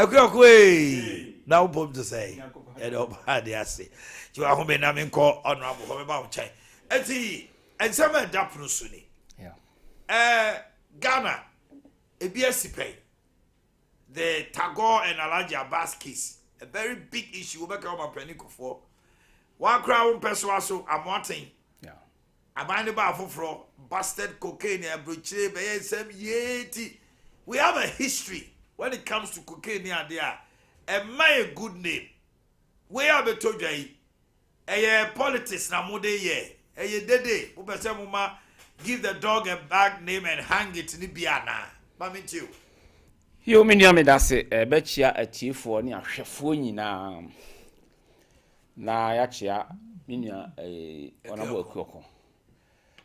Now, Bob to say, and I say, you are home and I'm in call honorable about Chai. And some are Dapno Sunni. Yeah. Ghana, a BSC pay. The Tagore and Alaja Abbas case, a very big issue. We'll become a penico for one crown persuaso. I'm wanting. Yeah. I'm minding about for busted cocaine and bruche by some yeti. We have a history. When it comes to cocaine there, and my good name, we have a told you, a politics na mode ye, a dede, Ubasama, give the dog a bad name and hang it in the biana. Mammy, too. You mean Yamidase, a betcha a chief for near Shafuni na Yachia, Minia, a honorable coco.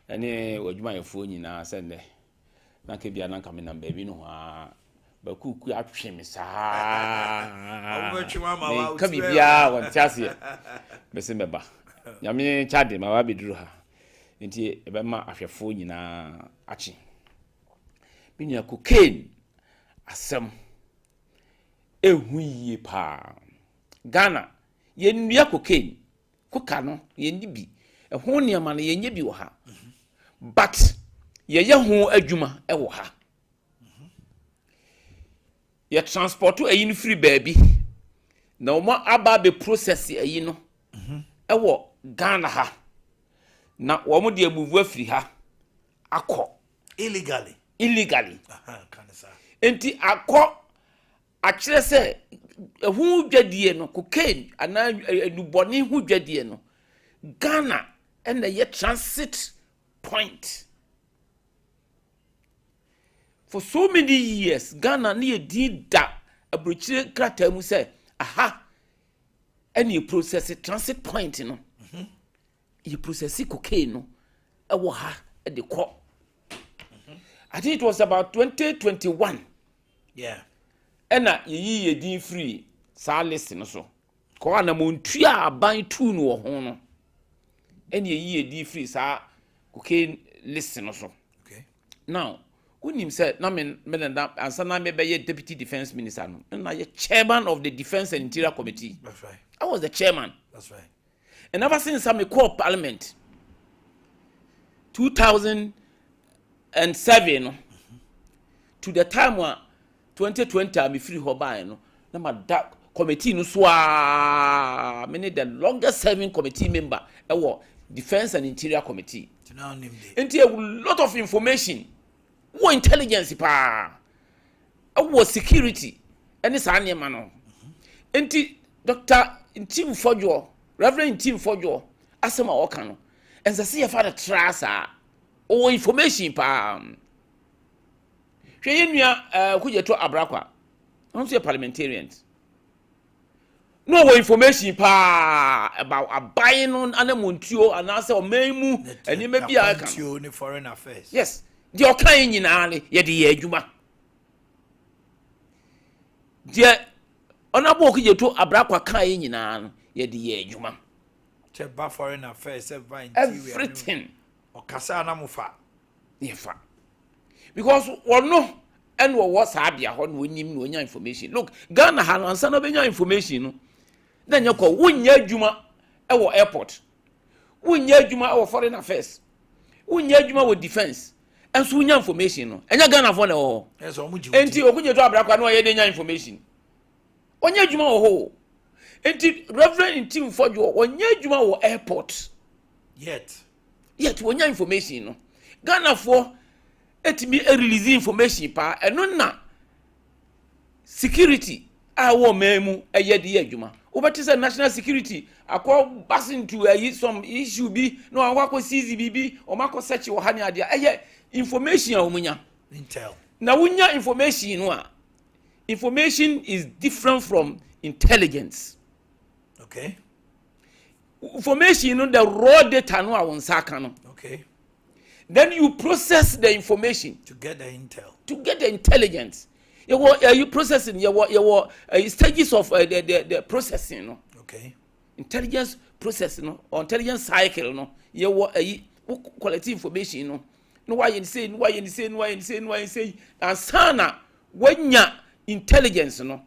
Any what you might phone na send there. Nakibiana coming and baby no. Bakuku apshim sa kabi bia won tiase bese meba nyame chade ma wa beduru ha nti ebe ma ahwefo nyina achi binya cocaine asem ehu yie pa Ghana yenua cocaine koka no yendi bi ɛho niama no yenye bi wo ha but ye ho adwuma ewo ha ye transport ayi free baby na omo aba be process ayi no ewo Ghana ha na omo de move afiri ha akọ illegally kanisa enti akọ akire se hu dwadie no cocaine ana enuboni hu dwadie no Ghana and the transit point for so many years. Ghana near did that a brutal crater mu say aha any process a transit point you know you process cocaine no ha at the court. I think it was about 2021 and ye din free sa listen so ko na montua aban tu no ho no and ye di free sa cocaine listen so okay now when him said na men that answer na me be deputy defense minister no na ye chairman of the defense and interior committee. That's right. I was the chairman. That's right. And ever since I'm a core parliament 2007 to the time when 2020 I'm free hobai no na ma that committee no so many the longest serving committee member defense and interior committee. And a lot of information, more intelligence pa, security, and it's any man. And Dr. Team Fojo, Reverend Team Fojo, Asama Okano, and the see father trasa or information pa. Who you to Abrakwa? I'm a parliamentarian. No information pa about a buying on Anamuntio and answer memu and you may be a foreign affairs. Yes, the Okain in Ali, yet the Ejuma. Dear Honorable you to Abrakwa Kain in An, yet the Ejuma. Check foreign affairs, everything. Or Kasana Mufa. Yefa. Because one no and what's Abia on winning no information. Look, Ghana had answer no information. Then you call Wunya Juma our airport. Wunya Juma our foreign affairs. Wunya Juma with defense. And so information. And you're gonna phone all. Yes, and you open your job, I know information. Wunya Juma ho. And Reverend in team for you, Wunya Juma or airport. Yet, Wunya information. Ghana for it me a release information pa and no security. Our memu a yedi Juma. Over to national security, I call passing to some issue be no I work with CZBB or Marco search or Hanya idea. Information munya. Intel. Now unya information is different from intelligence. Okay. Information the raw data no on sakano. Okay. Then you process the information to get the intel. To get the intelligence. You processing your stages of the processing no. Okay. Intelligence processing no or intelligence cycle no. You quality information no. No why you say and sana when ya intelligence no.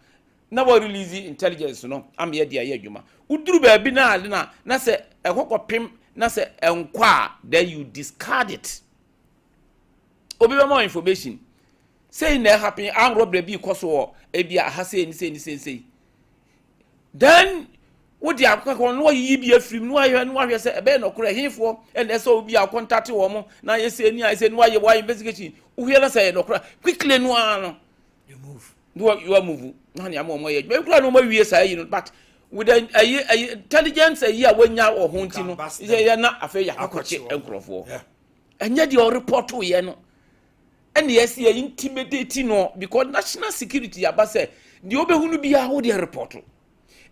Na we release intelligence no. Am here dia adwuma. Uduru ba bi na say ekokopem na say enkwa then you discard it. Obi more information. Say na happen and robbery be cause or ebia ha say say then what the akwa no yi bi afrim no aye say ebe no kura hinfo and so obi a contact wo mo na ye say ni I say no aye why investigation wo hear say no kura quickly no ano you move you are move na ya mo ye be kura no mo wie say you but with a intelligence a year when ya or hunting no ye na afa ya akoche enkrofo and yet your report to ye no. And yes, you intimidating no because national security abase the obehunu bia ho de report.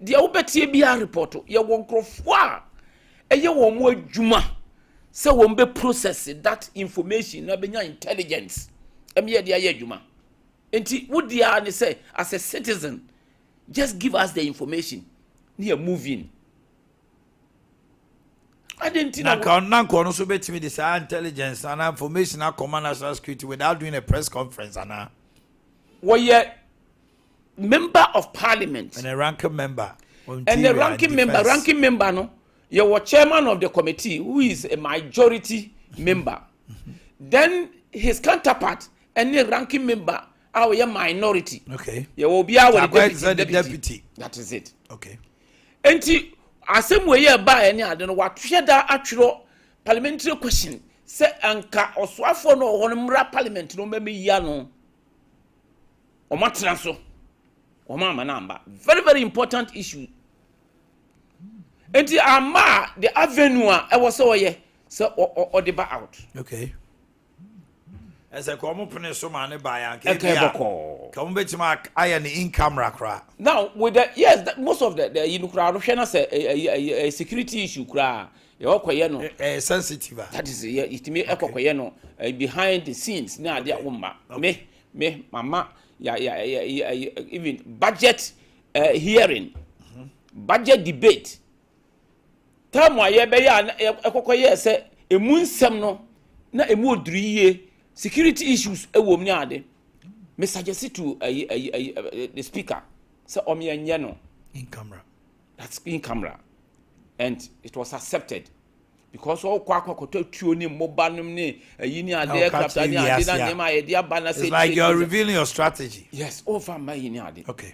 The obetie bia report. Ye won krofo a eye won mo adwuma se won be process that information na benya intelligence. Em ye de aye adwuma. Enti wo dia ne say as a citizen just give us the information. We are moving. I didn't know. Nanko no so betimi this intelligence and information and command national security without doing a press conference and member of parliament and a ranking member. And the ranking member no. You were chairman of the committee who is a majority member Then his counterpart, any ranking member, our minority. Okay. You will be our deputy. That is it. Okay. And asem we ye ba any ade no watwe da atwero parliamentary question say anka osoafo no ho mra parliament no meme ya no o matran so o ma namba very very important issue. And ama the avenue e was so ye say o de ba out. Okay. As a common pune so man ba ya nke come betima iron in camera kra. Now with the yes most of the you crowd hwe say a security issue kra e okoye no sensitive. That is it me ekokoye no behind the scenes na ade umma me mama ya even budget hearing budget debate time wa ye be ya ekokoye say emu nsem no na emu oduriye security issues ewom ni ade me suggest to the speaker say omianye no In camera. that's in camera and it was accepted because all kwakoto tuo ni mobanum ni yini ade captain ni ade na nyema ye dia bana say it's like you're revealing your strategy. yes over my yini ade Okay.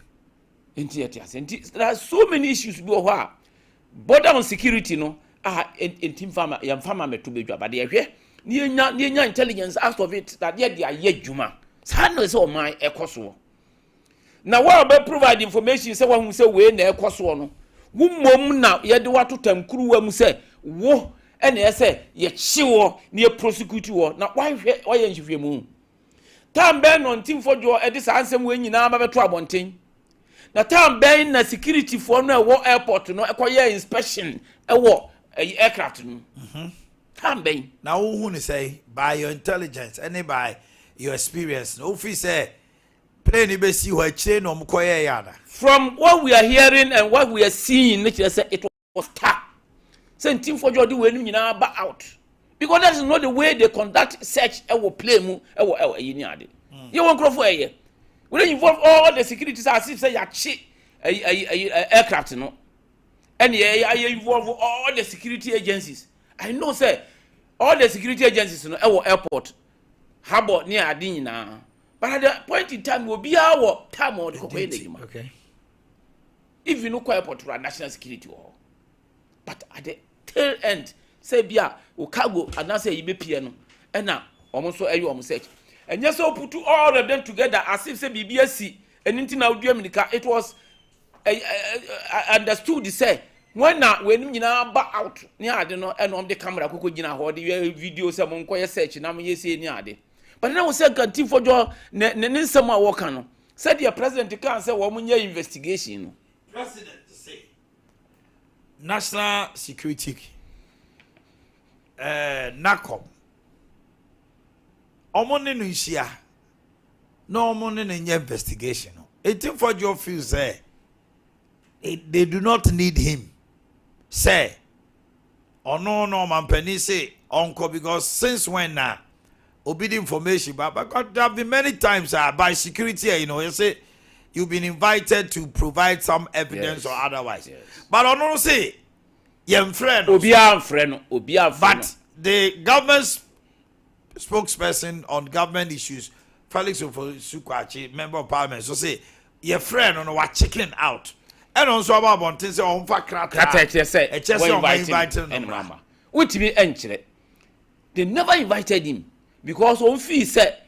There are so many issues bi ho a border on security no team farmer yam farmer meto bedwa but dey hwe ni enya intelligence out of it that dey dey adwuma sa no say o man ekoso na wa be provide information say wa hu say we na ekoso no wo mom na ye de watotam kuruwa mu say wo ene ye say ye chiwo na ye prosecute wo na wa hwe o ye nhwehwe mu tam ben no team fojo e de sa ansem we nyina ba beto abonten na tam ben na security for no wo airport no ekoye inspection e wo aircraft no tam ben Now who say by your intelligence and by your experience no fi say plane be see who chain no mkoye yada. from what we are hearing and what we are seeing nature say it was stuck say team for jodi we nu nyina ba out because that is not the way they conduct search e wo play mu e wo yini ade you won crofo eye we don't involve all the securities as if say ya chi aircraft no and you involve all the security agencies. I know say all the security agencies no e wo airport harbor near ade nyina but at the point in time we be our time or the Okay. if you no call airport for national security or but at the tail end say bia o cargo and say you be pie no and na almost ayi o search and yes so put all of them together as if say BBSC and anything now do it was understood say when nyina ba out ni ade no and on the camera koko gina ho the video say mon koye search na mo yesi ni ade but now we say team for jo ne nsem a wo kan no said the president can say wo munye investigation no President say national security NACOM omone no hia no omone no investigation no etim for your feel say they do not need him say or no mampani say uncle because since when now obey information but there have been many times by security you know you say you've been invited to provide some evidence or otherwise but I don't say your friend but the government spokesperson on government issues Felix Ofosukwachi member of parliament so say your friend on what chicken out and also about bontin say on fa krata say invited mama witimi enchire they never invited him because on fee said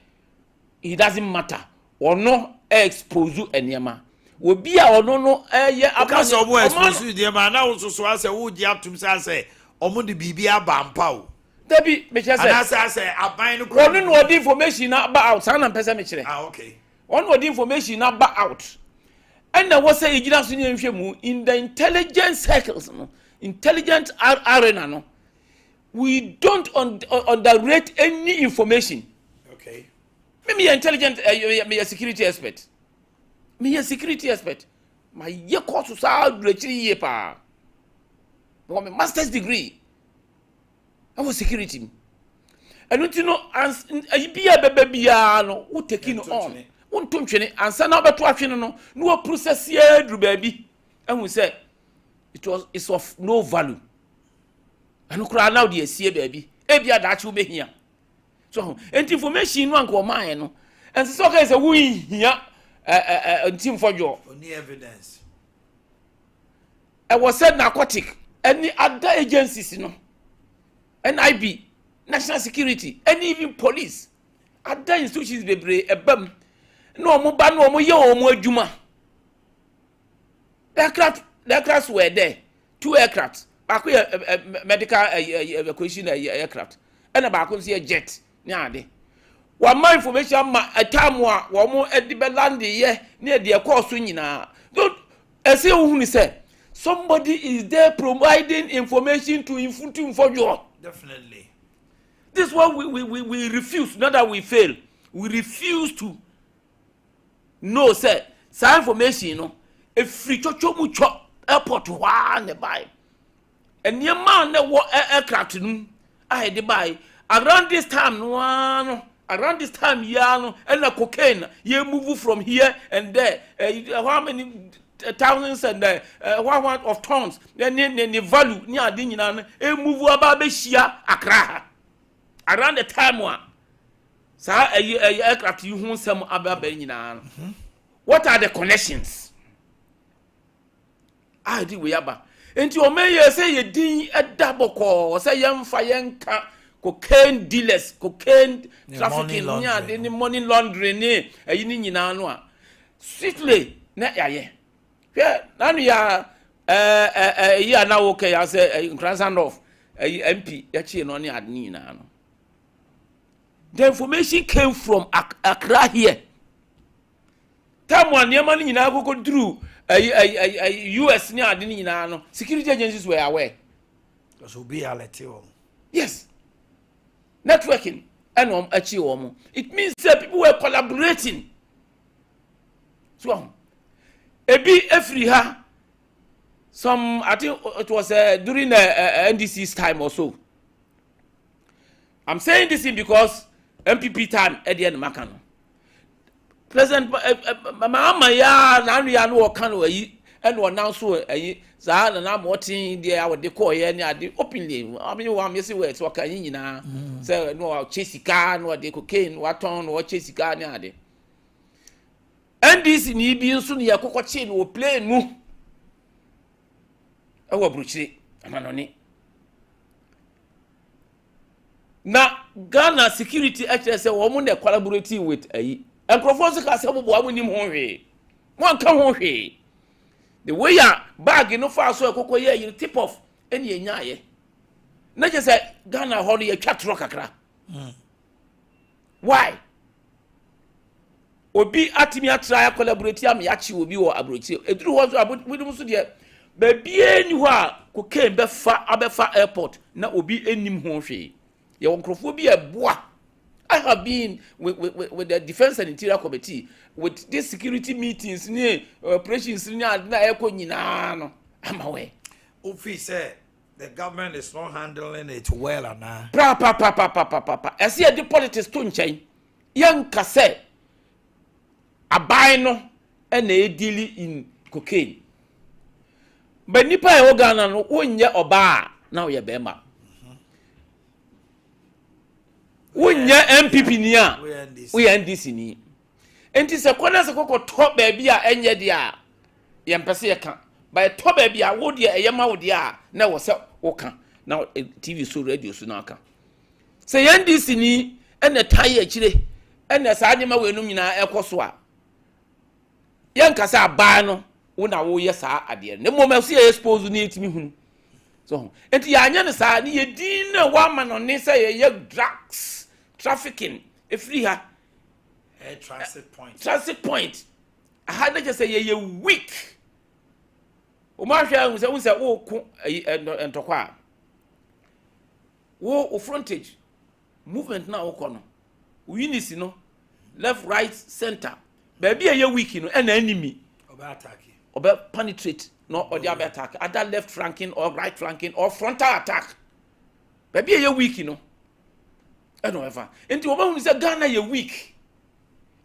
it doesn't matter or no expose anyama obi a ono no ye abase obo expose the man na so so say wo di atum say omo de bibia ba mpa o Debi me say and say aban no ko no the information na ba out sana pese me kire okay on the information na ba out and na wo say igina so ne nhwemu in the intelligence circles no intelligent arena no we don't underrate any information. Okay. Me intelligent me a security expert. Me a security expert. My year course was out 3 years pa. I got my master's degree. I was security. And you know as be a baby no who taking on. Won to twene ansa na obeto atwene no no process here dru baby. And we say it's of no value. And now the see baby. Ebia that you be here. So information no anko man no and so okay say we here team for you only evidence I was said narcotic any other agencies no NIB national security and even police other institutions bebre ebam no mo ba no mo ye o mo adwuma aircraft were there 2 aircraft baako medical evacuation aircraft and baako say jet ni ade wa my information ma atamu a wo mo edibe land ye na de course nyina don't say who say somebody is there providing information to for you. Definitely. This is what we refuse, not that we fail. We refuse to know, say, some information, you know, a free chocho mucho airport one buy. And your man that what aircraft I had to buy around this time, around this time, yeah, and a cocaine, you move from here and there. How many thousands and one of tons, then the value near Dinan, a move about Beshia, Accra. Around the time one, sir, a aircraft you want some Abba Benin. What are the connections? I do we abba. And your mayor say you ding a double call, say young fire cocaine dealers, cocaine trafficking, any money laundering, a union in Anua. Sweetly, not ya. Yeah, now we are now okay. I say grandson of MP, actually, no need Nina. The information came from Accra here. Time one year money in Africa go through US near Nina. Security agencies were aware. Because we'll be a little. Yes. Networking and achieve. It means that people were collaborating. So, every some I think it was during NDC's time or so. I'm saying this because MPP time at the end Makano. President Mama ya na ya no kan and one now so za na motin there what they call here near the openly. I mean one yes words what can nyina say no chesika no de cocaine what on what chesika near de. NDC ni bi nso ne yakokọ che no play mu. Ewo bruchiri amanoni. Na Ghana security actually say wo mun dey collaborating with Enkrofo ka say bo bo amonim ho hwe. Mo kan ho hwe. The way ya bag no fa so ekokọ ye you tip off eni enyaye. Na je say Ghana ho ye twatro kakra. Why? Obi atimi atra collaborate am ya chi obi wo abrochi. Eduru ho so abodum so de ba bie ni ho a cocaine be fa abefa airport na obi enim ho hwe. Ye wonkrofo bi eboa. I have been with the Defense and Interior Committee with these security meetings ni operations ni na eko nyina no am aware. Ufi said the government is not handling it well ana. Pa. Ese the politics to nchen. Yanka say abai no na edili in cocaine. But nipa e ho Ghana no wonye oba na wo ye bema. Wonye MPP ni a we NDC ni. Enti se kwana se kokko top ba bia enye de a ye mpese ye kan. Ba top ba bia wo de eyema wo de a na wo se wo kan. Na TV so radio so na kan. Se NDC ni ene taye akire ene sa ade ma we no nyina ekoso a yankasa ba no wo na wo ye sa ade ne mo ma so ye expose ni etimi hunu so enti ya anya ne sa ni ye din na wa ma no ne say ye drugs trafficking free ha transit point aha na je say ye weak o ma hwa wo say wo ko entokwa wo frontage movement na wo kono unity no left right center baby ye weak no and enemy oba penetrate no or the attack either left flanking or right flanking or frontal attack baby ye weak no and whatever enti oba hu say Ghana ye weak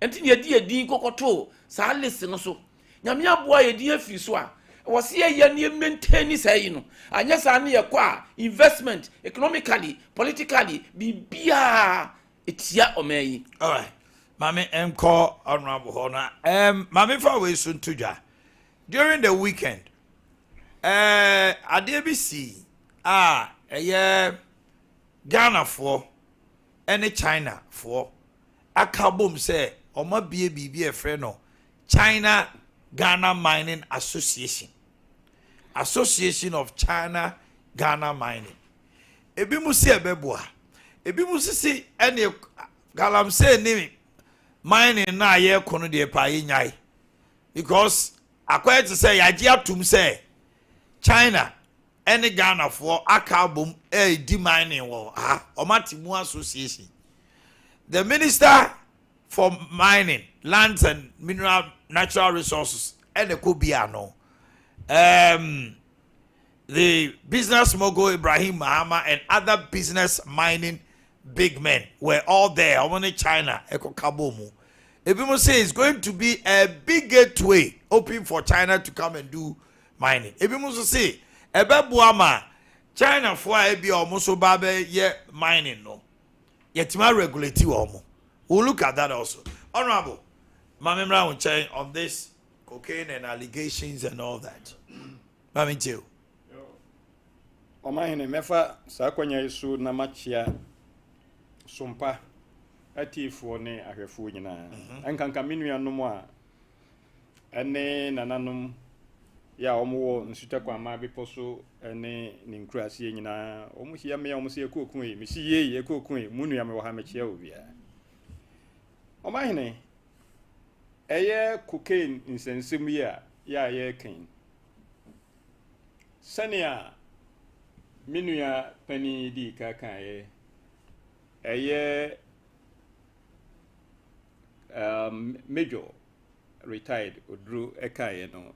enti ye di edin kokoto sa listen no so nyame aboa ye di afiri so a wo se ye ne maintain say no anya sa na ye kwa investment economically politically bibia etia omayi. All right. Mami enko honorable Hona. Mami fa we soon to ja. During the weekend, Ade BC Ghana for any China for akabom say oma bie bibi e friend no China Ghana Mining Association of China Ghana Mining. Ebi mu se ebeboa. Ebi mu sisi ene galam say ni mining na ye kono de pa nyai. Because akwai to say yaji atum say China any Ghana for akabum di mining wo omatimu association. The minister for mining, lands and mineral natural resources and the Kubiano. The business mogul Ibrahim Mahama and other business mining big men were all there. Only China, Eko Kabomu. If people say it's going to be a big gateway open for China to come and do mining. If people say, Ebebuama, China for Ebi almost babe ye mining no. Yet my regulative almost. We'll look at that also. Honorable, Mamemra will check on this cocaine and allegations and all that. Mami Joe. Omanhene mefa sakwanya isu na machia Sompa atifo ne ahwefo nyina. Enkanka menua no mu a ene nananom ya omo nsutakwa ma beposo ene ninkrase nyina omo hia me omo se ekokun e misi ye ekokun e munua me wo ha mechia obia. Omanhene eye cocaine insensem ya ye kan sania minua pani di kaka eye major retired odru ekaye no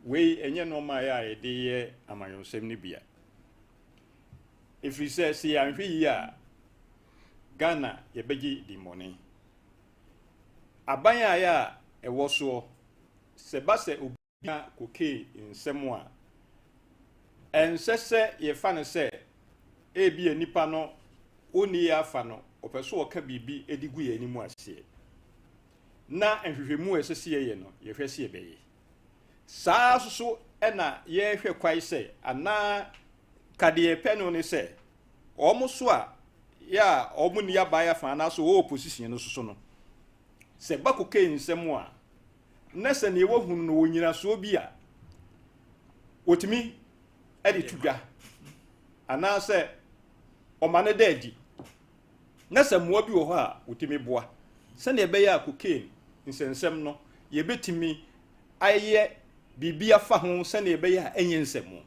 we enye no ma ya de ye amanyosem ni bia if you say see anhwe ya Ghana ye beji di money abanya ya ewo so sebase obia koke nsem a ensese ye fa ne se ebi enipa no oni ya fa no opeso oka bibi edigu ye animu ase na enhwehwemu esese ye no ye hwese ye beye saa so ena ye hwe kwai se ana kade peno ne se omo so a ya omo ni ya ba ya fa na so o opposition no so no se ba koke nsem a na se ne wo hunu no wonyina so bi a otimi edi tudwa ana se omane daadi na se mo bi wo ho a otimi boa se ne be ya koke nsensem no ye betimi aye bibia fa ho se ne be ya enye nsemo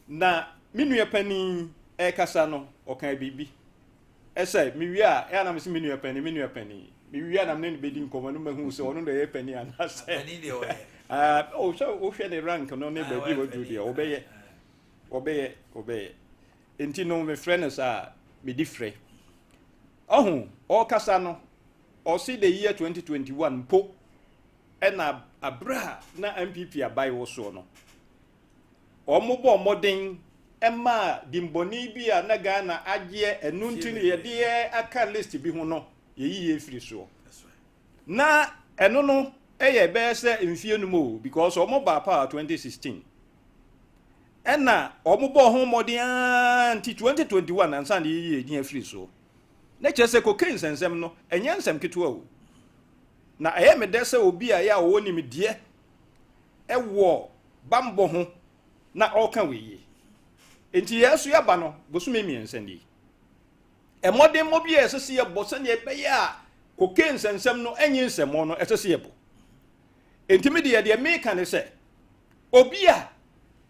na minua pani kasa no okan bibi ese miwia ya na mse minua pani miwia na mne bedi nkomo no mahu se ono de ye pani ana se Pani de o so o hwe ne rank no ne bedi wo du de obeye enti no me friends a me di frɛ ohun o kasa no o si the year 2021 po ena abra na MPP abai wo so no o mo bo modern ema dimboni bi a na Ghana agye enu ntini ye de aka list bi ho no ye yi efiri so na eno no eye be se mfie no mo because o mo ba pa 2016 ena o mo bo ho modern anti 2021 ansa na ye edin efiri so na chese cocaine sensem no enye nsem keto awu na eye me de se obi a ya wo nim de ewo bambo ho na oka weyi enti yesu ya ba no bosume miensandi e modern mo bi esese ye bo se ne be ya cocaine sensem no enye nsemo no esese ye bo enti me de me kan ne se obi a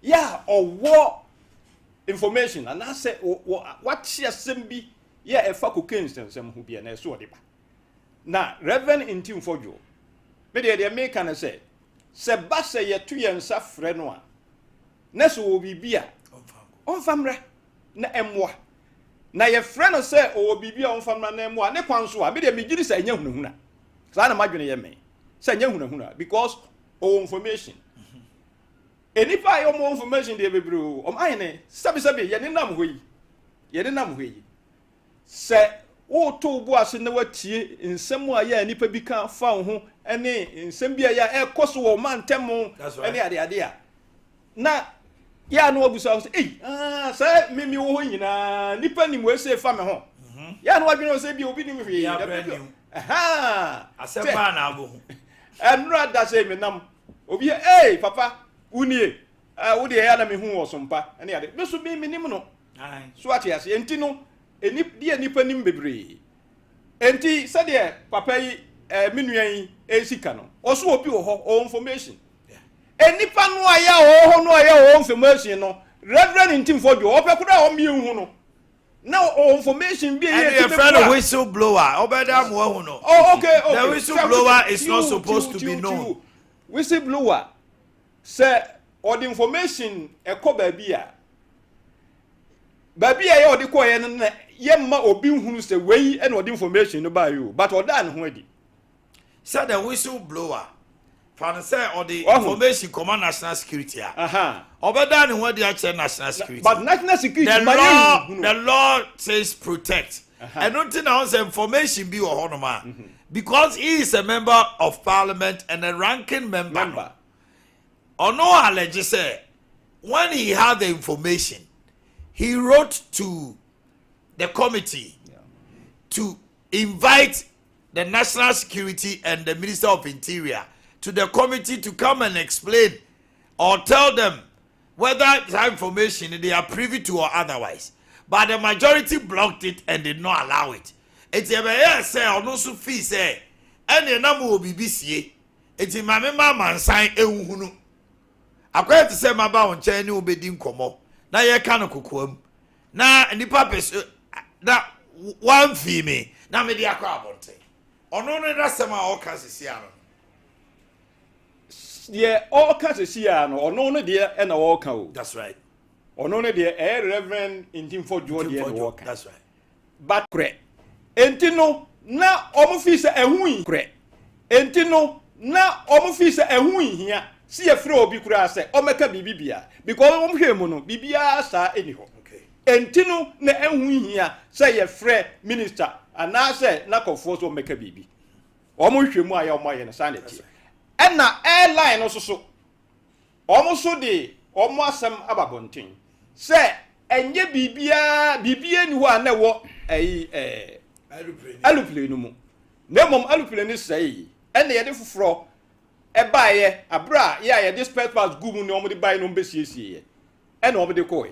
ya owo information and I say what she assembly yeah a fuck cocaine sensem who be an so ba na reverend intim fojo me de me kan say se ba se ye tu ye nsa frɛ no a na so obi bia on famra na emwa na ye frɛ no se obi bia on famra na emwa ne kwan so a me de me giri se nya hunahuna sa na madwene ye me se nya hunahuna because o information enipa yo mo information de bebru Omanhene sabi ye ne nam hoyi se o to bu ase na watie nsɛm a ya nipa bi kan fa ho ene nsɛm bi a ya ekoso wo mantemo ene ade a na ya no abusa so say mimi wo nyina nipa ni mo ese fa me ho ya no wadwene se bi obi ni me hwe asepa na abo enra da se me nam obi papa unie wo de ya na me hu wo Sompa ene ade me so bi me nim no so ati ase enti no die nipa nim bebre enti se de papa yi menua yi esika no oso obi wo ho o information enipa no aya ho no aya o information no reverend intimfo do opekura o mi hu no na o information bi e a friend of whistleblower obeda mo hu no okay the whistleblower is not supposed to be known whistleblower say or the information ekoba bia ya odi ko ye na ye ma obi hunu se wei e na odi information no ba you but oda ne ho adi said the whistleblower fan say or the information command national security obeda ne ho adi a national security but national security the law says protect and nothing else information be or honoma because he is a member of parliament and a ranking member. Ono allege say when he had the information he wrote to the committee to invite the national security and the minister of interior to the committee to come and explain or tell them whether that information they are privy to or otherwise, but the majority blocked it and did not allow it. It's a say ono so fee say any number will be BCA. It's in my man sign ehunu. Akwa to say maba on chain ni obedi nkomo na ye ka no kokoam na nipa pese na one fee me na me dia akwa abonte ono no da sema o ka sisia no ye o ka sisia no ono no de e na wo ka o that's right ono no de reverend intimfo jo de wo ka that's right but kre entino na omo fi se ehu yi kre entino na omo fi se ehu yi hia si ye frɛ obi kura sɛ ɔmɛka bibibia because ɔmhwɛ mu no bibia saa eni ho entinu na ehu hia sɛ ye frɛ minister anaasɛ na kɔfo so ɔmɛka bibi ɔmhwɛ mu ayɛ ɔmɔ yɛ no saa na ti ɛna airline no so ɔmo so de ɔmo asɛm ababɔnten sɛ enye bibia ni ho a na wɔ aluplane no mu na mom aluplane ni sɛ ɛna yɛ de foforɔ ebaye abra ya this spare parts gumu ni omudi buy no mbesiesie e na omudi koy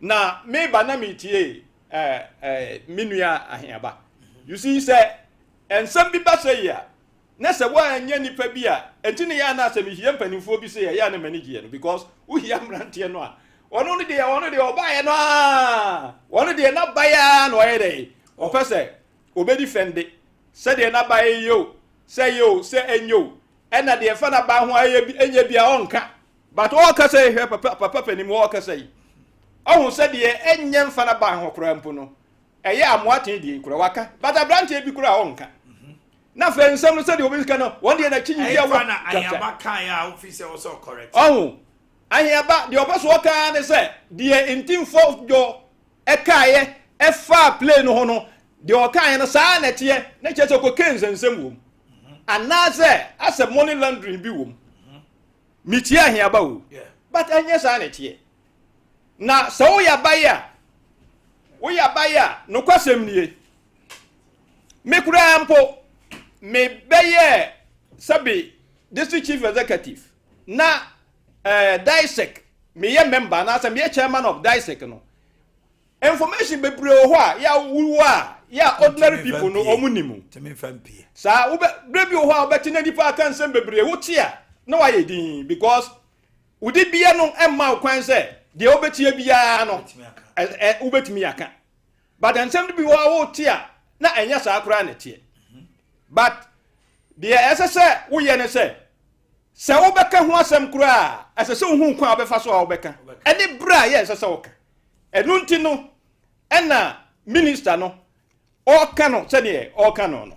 na me ba na metie minua ahiaba you see say ensam bi ba say ya na se wa anya nipa bi a enti ne ya na asem hie mpanimfo bi say ya na manage no because wo hia mrantie no a ono ne de obaye no a ono de na baya no ye dey o pese obedi fende se de na baye yo se enyo ena de fa na ba ho enya bia onka but o ka say hwe papa panim o ka say ohun se de enya mfa na ba ho kura mpo no eye amoaten de kura waka but abrante bi kura onka na fe nsam no se de obi ka no won de na chinyi ya wa na ayaba kan ya office also correct ohun ayaba de obaso ka ne se de intimfo jo e kaaye e fa play no ho no de o kan no saa na tie na cheche ko kensensem wom anaze as a money laundering bi wom mitia ahiaba wo but anya sa na tie na so wo ya baya no kwasem nie me kura mpo me beye sabi district chief executive na DISEC me ye member na say me chairman of DISEC no information bebre ho a ya wuwa a ya ordinary people no omunimu temi fampie sa ube brebi ho a obeti na dipa kan sem bebre wo tia na wa ye din because udi bia no emma kwan se de obeti bia no ubetimi aka but ensem bi wo tia na enya sa akura na tie but de esese wo ye ne se wo beka ho asem kura esese wo hu kwa obefa so a obeka ene bra ye esese wo ka enunti no ena minister no oka no se de oka no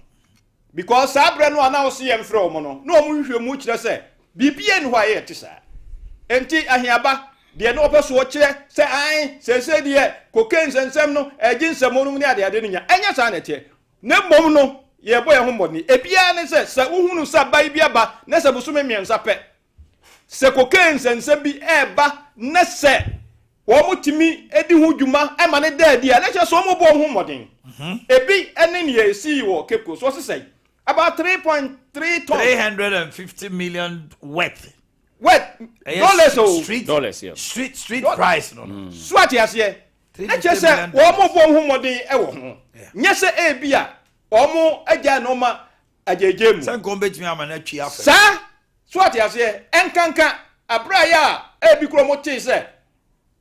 because abre no ana wo se yem frɛ omo no na omo hwehwɛ mu kyerɛ se bibie ne ho aye te saa enti ahiaba de no opeso wo kyerɛ se an se de kokain sensem no eginsem no ne ade no nya enya saa na tie ne mmom no ye boy ho mmɔden ebia ne sɛ wohunu sɛ bai bi aba ne sɛ busome miensa pɛ sɛ cocaine sense bi eba ne sɛ wo mutimi edi ho dwuma e ma ne daadi a ne kyɛ so mo bo ho mmɔden ebi ene ne ye si wo Cape Coast so say about 3.3 tons 350 million worth dollars o dollars yeah street price no swat yase ne kyɛ sɛ wo mo bo ho mmɔden e wo ho nye sɛ ebi a wo mo agya no ma agyeje mu sɛ nkombe timi amana twi afa sa swat yase enkanka abra ya ebi kro mo te sɛ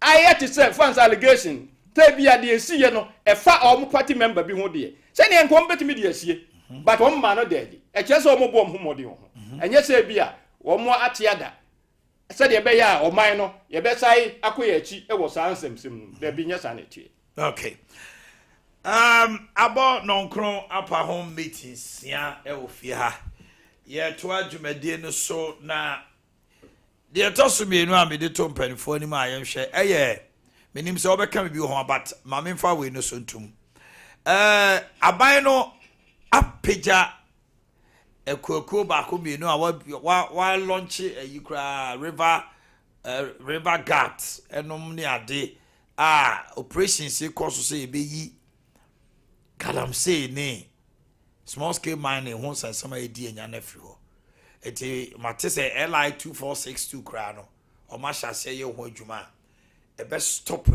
ayet sɛ fans allegation te bia de esiye no e fa o mo party member bi ho de sɛ ne nkombe timi de esie but o ma no de e kyɛ sɛ o mo bo ho mmɔden ho enye sɛ bia wo mo atiada sɛ de be ya o man no ye be sai akoye achi e wo saa nsɛmsɛm no de bi nya sa na tie okay abo nonkron apa home meetings ya e ofie ha ye to adwumadie no so na de toso mienu a me de to mpanifo ni ma yenhwe eye menim se obeka me bi ho but ma me mfa we no so ntum aban no apeja ekuakuo ba ko mienu a wa launch ayikra river guards enom ne ade operations se course so ebe yi kalam say ne small scale mining ho sansama edi enya na firi ho eti matese li 2462 kra no o ma hyase ye ho adwuma e be stop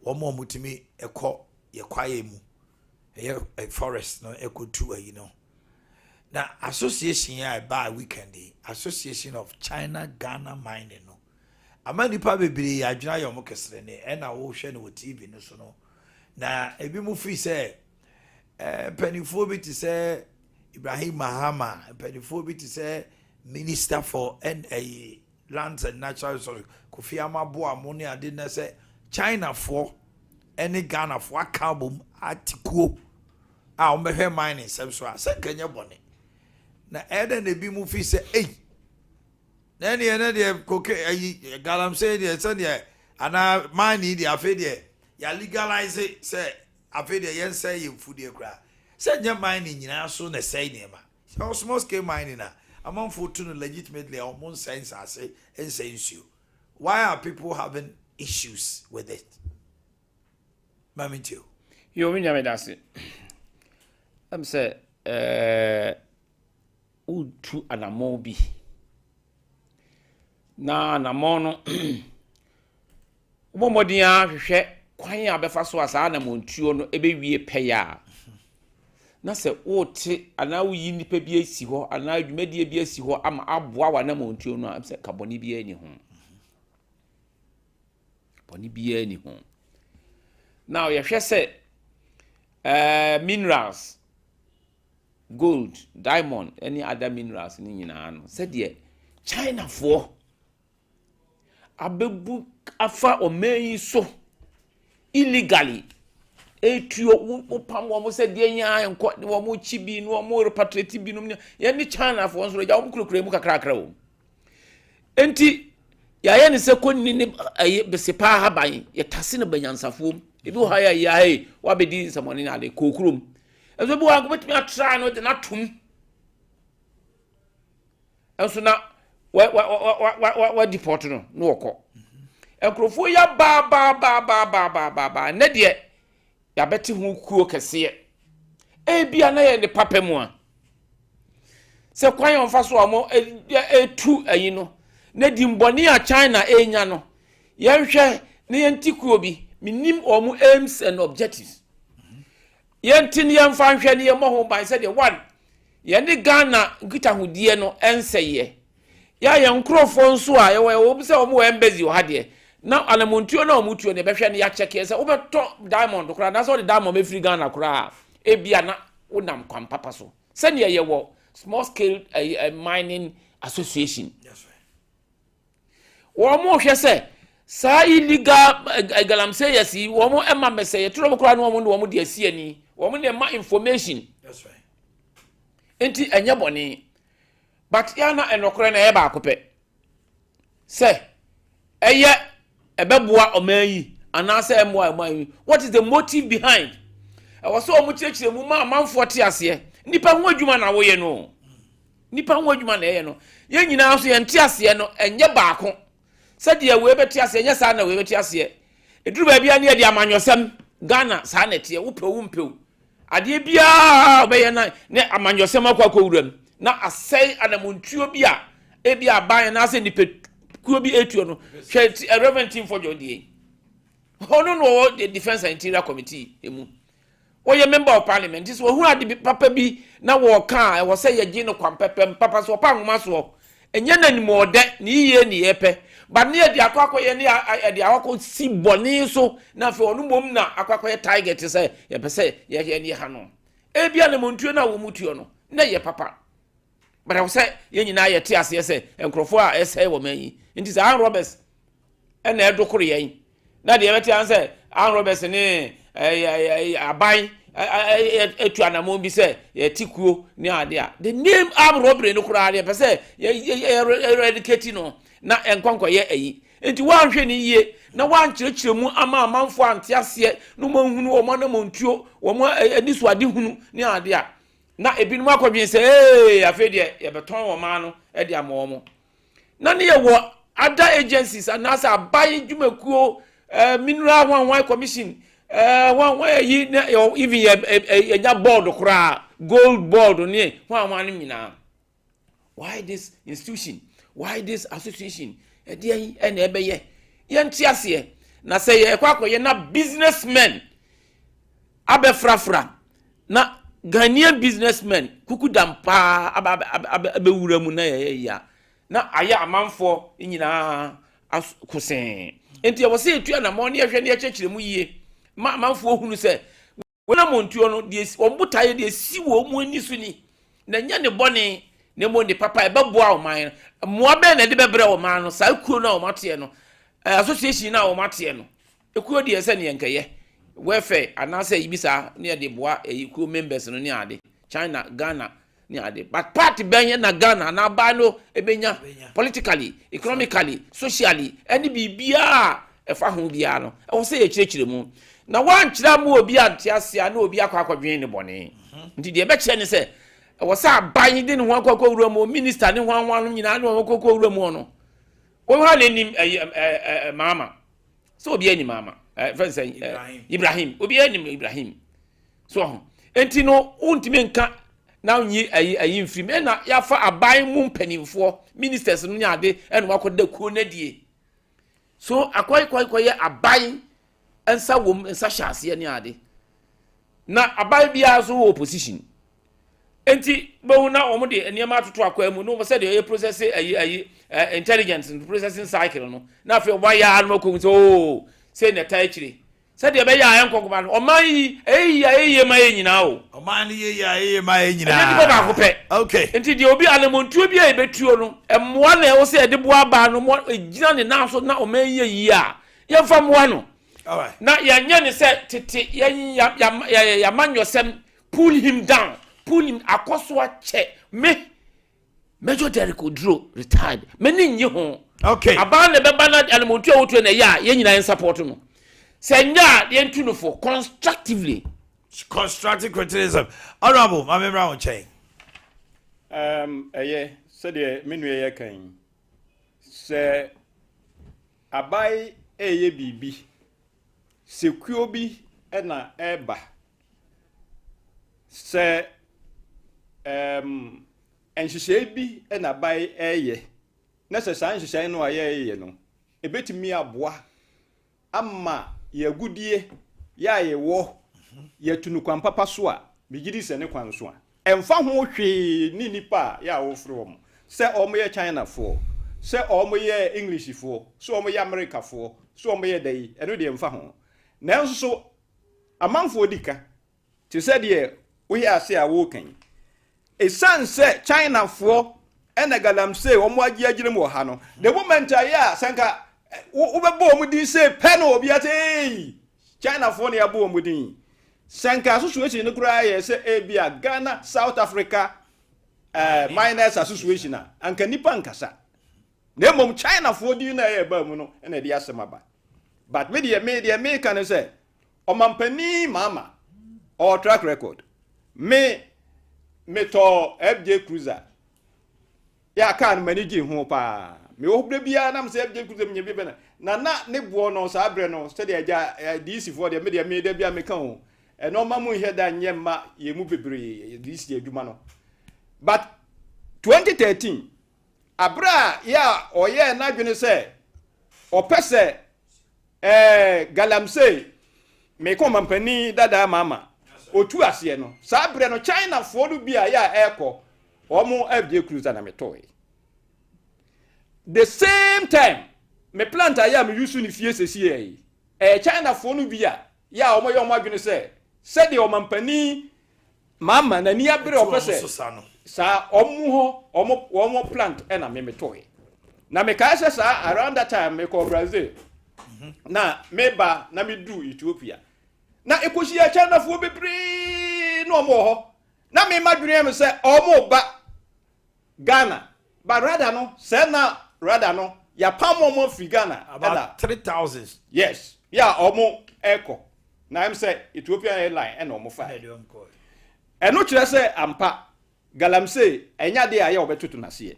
wo mo mutimi ekọ ye kwaye mu ye forest no ekotu ayi no na association ya by weekend association of China Ghana mining no amani pa bebre adwuna ye mo kesere ne e na wo hwe ne wo TV no so no na ebi mu free say penifo bi ti say Ibrahim Mahama penifo bi ti say Minister for Lands and Natural Resources Kofi Amaboa Moni ade na say China for any Ghana for akabom atikuo a o mehwe mining sem so a say kenya bone na eden na bi mu fi say na de koke galam say de say de ana mining de afi de ya legalize say afi de yen say you food de kra say nya mining nyina so na say nema so small scale mining na among for to legitimately on sense I say and sense you. Why are people having issues with it? Mami too. You mean me that's it. I'm say utu anamobi. Na namono Momodia hwehwe kwan ya befa so asa na montuo no ebe wie peya. Na se wote ana wuyi nipa bi asi ho ana adwumadie bi asi ho ama aboa wa na montuo no am se kaboni bi ani ho boni bi ani ho now ye hwe se minerals gold diamond any other minerals ni nyina no se de China for abebu afa omeyi so illegally etuo upam wo mo se de nya enko wo mo chibi no mo repatriate bi no ye ni China for nso ja wo kurokure mu kakrakra wo enti ya ye ni se konni ni besepa haban ye tase no banyansafo ebi wo ha ya hey wa bedi nsamoni na de kokurum enso bi wa go betimi atra no de na tum enso na wa deport no no woko enkrofo ya ba ne de ya beti hu kuo kese bia na ye ne papa mu a se kwan yon fa so amo etu ayi no na di mboni a China enya no ye hwe ne ye ntikuo bi minim omu aims and objectives ye ntin ye mfa hwe ne ye mo ban se de one ye ne Ghana nkita hudie no enseye ya ye nkrofo nso a ye wo se omu embassy o hade na alamontuo na omutuo ne behwe ne ya check ye se obeto diamond kura na so de diamond me free Ghana kura ebia na wonam kwan papa so se ne ye wo small scale mining association Yes right wo mo hwe se sa illegal galam say yes wo mo ema mese ye tro kura na wo mo de asi ani wo mo ne ma information that's right enti enye boni but ya na enokore na ye ba akopɛ se ebeboa omanyi anase emwa omanyi what is the motive behind ɛwɔ sɛ ɔmo kyerɛkyerɛ mu ma amanfoɔ te aseɛ nipa ho adwuma na woyɛ no nipa ho adwuma na ɛyɛ no yɛn nyinaa so yɛn te aseɛ no ɛnyɛ baako sɛdeɛ wei bɛte aseɛ ɛnyɛ saa na wei bɛte aseɛ eduru baabi a ne yɛ de amanyɔsɛm Ghana saa na ɛteɛ wopɛ wo mpɛw adeɛ biara ɔbɛyɛ na ne amanyɔsɛm akɔ wuram na asɛe anamontuo bi a ebi aban na asɛ nipa kuo bi etuo no hwɛ Reverend Team for Jodie ɔno no the Defense and Interior Committee emu wɔyɛ member of parliament so ɔhu ade papa bi na wɔka ɛwɔ sɛ yɛgye no kwampɛpɛm papa so ɔpa nwoma so ɛnyɛ nanimɔɔdɛ ne yie ne yɛpɛ ba ne yɛde akɔakɔyɛ ne yɛde akɔkɔ si bɔne so na afei ɔno mmom na akɔakɔyɛ target sɛ yɛpɛ sɛ yɛyɛ ne ha no ebia na montuo na wɔ mu tuo no na yɛ papa but I say yɛn nyinaa yɛte aseɛ sɛ nkurɔfoɔ a ɛsɛe wɔ man yi nti sɛ Ann Roberts ɛna ɛdokoro yɛn na deɛ yɛbɛte an sɛ Ann Roberts ne aban etu anamon bi sɛ yɛti kuo ne ade a the name armed robbery no koraa deɛ pɛ sɛ eradicate no na ɛnkɔnkɔ yɛ ayi nti wɔanhwɛ ne yie na wɔankyerɛkyerɛ mu ama amanfoɔ ante aseɛ no manhunu wɔn na montuo wɔn ani so ade hunu ne ade a na ebinom akɔdwen sɛ afei deɛ yɛbɛtɔn wɔn ma no de ama wɔn na ne yɛwɔ other agencies anaasɛ aban dwumakuo mineral one commission yi na even yɛnya board koraa gold board ne one no nyinaa why this institution why this association ɛdeɛ ɛna ɛbɛyɛ yɛnte aseɛ na sɛ yɛkɔ akɔyɛ na businessmen abɛfrafra na Ghanaian businessmen kuku dampa abewura mu na ya na aya amanfo nyina kusen enti yɛwɔ sɛ etua na mo ne yɛhwɛ ne yɛkyerɛkyerɛ mu yie ma amanfo hunu sɛ wona montuo no de ɔmbutaye de si wɔ mu ani so ni na nya ne bɔne ne mo ne papa ɛbɛboa ɔman mmoa bɛ na de bɛbrɛ ɔman no saa kuo na ɔmateɛ no association na ɔmateɛ no ekuo de yɛsɛ ne yɛnkɛyɛ welfare anasa ibisa ne de boa eku members no ne ade China Ghana ne ade but party benya na Ghana na ba no ebenya politically economically socially any bibia efa ho bia no e wo se ye kyerɛkyerɛ mu na wan kyerɛ mu obi ante ase na obi akɔakɔdwen ne bɔne nti de be kyerɛ ne se e wo sa ban de ne ho akɔkɔwura mu minister ne ho anwa no nyina ne ho akɔkɔwura mu no wo ha le nim mama so obi ani mama friend say Ibrahim obi enim Ibrahim so enti no untime nka na nyi ayi mfiri me na yafa aban mu mpanimfo ministers no nyade ene wakoda kuo na die so akwai aban ensa wom ensa hyase ne ade na aban bia so opposition enti bo na omo de eniema atoto akwa mu no mo say de process ayi intelligence processing cycle no na afi oba ya no ko so say na taichire say de be ya enkogoma no oman yi eyi ma nyina o oman yi ma nyina e de ba ko pe okay enti de obi alemontuo bi a betuo no emmoa na e wo say de boa ba no mo gina ne na so na oman yi a ye fa moa no all right na ya nya ne say tete ya manyosem pull him down pull him akoso a che me Major Derek Odro retired many nyi ho okay aban ne beba na alemontuo wotu na ya ye nyina en support no senya de ntu no for constructive criticism honorable my member on chain said the menu ye kan se abai eye bibi sekuo bi na eba se enhyehyɛ bi na abai eye na se san hyehyɛ no aye no ebetimi aboa ama yagudie ya yewo yatunu kwan papa so a bigidi se ne kwan so a emfa ho hwe ni nipa ya wo firi wo se omo ye China fo se omo ye English fo se omo ye America fo se omo ye dai eno de emfa ho na nso so amanfo dika ti se de wo ye ase a wo kan esan se China fo ena galamse omo agi agire mo ha no the moment ya sanka ubebo omudin say pen obi ate China for na abo omudin sanka association no kura ye say ebia Ghana South Africa miners association anka nipa nkasa na mom China for di na ye ba mu no na de asema ba but me kan say omampani mama or track record. Me to FJ Cruiser. Ya kan manage ho pa. Me obre bia na me say FJ Cruiser me bi na ne bo no sa abre no steady aja DC for the media me da bia me kan ho. E no ma mu he da nyemma ye mu bebre DC adwuma no. But 2013 abra ya oye na dwene say opese galamsey me ko mampani dada mama otu ase no sa abre no China fo do bia ya eko omo FJ Cruiser na me toy the same time me plant aya me use ni fie sesi China fo no bia ya omo yo mo adwene se de omampani mama na ni abre opese sa omo plant na me toy na me ka sa around that time me ko Brazil na meba na me do Ethiopia na ekoshi ya China fo bebre no omo ho na me madwene me se omo ba Ghana but rather no say na rather no ya pam omo free Ghana about 3,000 yes ya omo eko na am say Ethiopian airline and omo fa eno kire say ampa galamsey enya de aye obetutu na se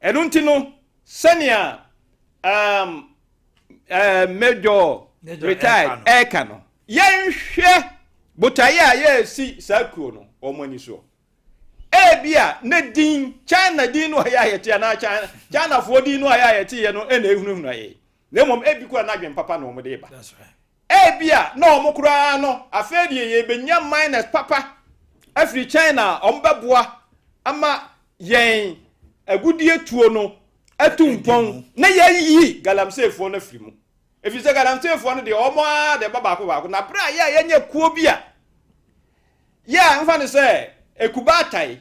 eno ntino senior major retired eka no yenhwe botaye aye si sakuo no omani so ebia ne din China din no ya yete na China fo din no ya yete ye no na ehunu aye na mom ebi kwa na dwen papa no mo de ba that's right ebia na omukura no afedi ye benya minus papa afri China ombeboa ama yen agudie tuo no atumpon na yeyi galamsey fo na firi mu if you say galamsey fo no de omo de baba ko na bra ya yenye kuo bia ya mfa ne say ekubatai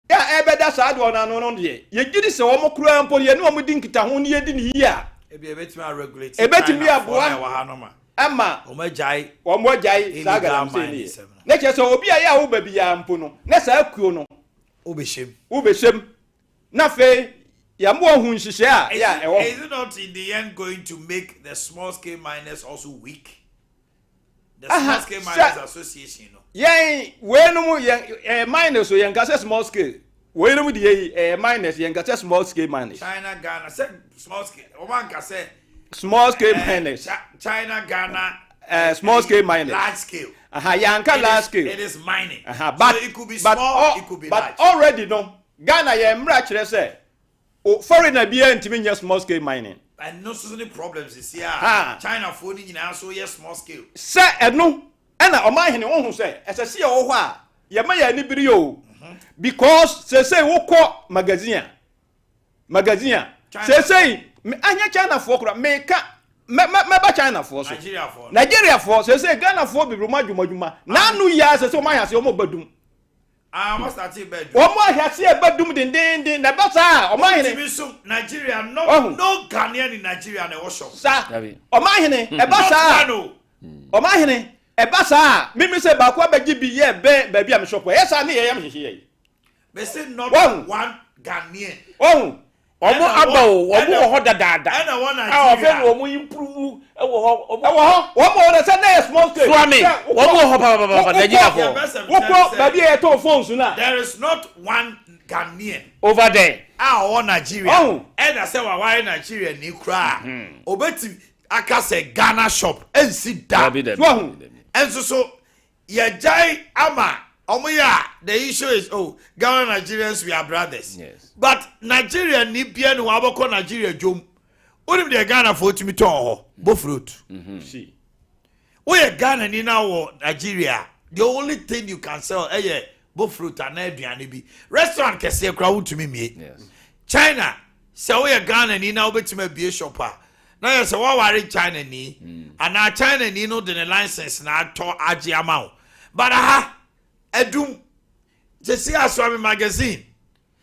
ya ebeda sa ade ona no de ye gidi se omo kura mpo ye ne omo di nkita ho ne ye di ne yi a ebetimi a regulate ebetimi aboa wa ha no ma ama omo jai sa galamsey ni ne che so obi a ya wo babi ya mpo no ne sa akuo no ubeshem na fe ya mo hu nhihye a ya ewo is it not in the end going to make the small scale miners also weak? The small scale miners association no yen we no mu yen miners so yen ka small scale we no mu de miners yen ka small scale miners China Ghana say small scale o man ka say small scale miners China Ghana small scale miners large scale yanka large scale it is mining but so it could be small it could be large but already no Ghana yen mra kire say foreigner bia ntimi nya small scale mining and no so many problems is here China for ni nyina so yes small scale say eno na Omanhene wo hu say esese ye wo ho a ye ma ya ni biri yo because say wo magazine say anya China for kura me ka me ba China for so Nigeria for say Ghana for bi rumadwuma na anu ya say Omanhene say o mo badum must start bedum omo ahase badum den na ba sa Omanhene Nigeria no Ghanaian in Nigeria na wo shop sa Omanhene e ba sa Omanhene e ba sa mimi say ba ko abagi bi ye ba bia me shop yes na ye yam hihie they say not one Ghanaian omo abawo omo ho dadada and one Nigeria omo improve omo na say na small scale swami omo ho papa Nigeria for woko ba bia e to phones na there is not one Ghanaian over there all Nigeria and I say why Nigeria ni kra obeti aka say Ghana shop and sit down and so ye jai ama the issue is Ghana Nigerians we are brothers yes but Nigeria ni bia no aboko Nigeria jom onim de Ghana for timi ton ho bo fruit see we Ghana ni na wo Nigeria the only thing you can sell bo fruit and aduane bi restaurant kese kra wutumi mie yes China say we Ghana ni na obetima bie shop na yes wa ware China ni and China ni no the license na to agi amount but edum jesi aswami magazine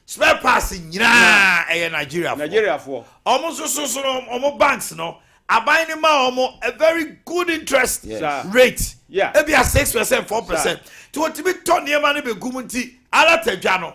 spare parts nyina Nigeria for almost so almost banks no abai ni ma almost a very good interest rate maybe a 6% 4% to what be turn near money be gumunti ala tedwa no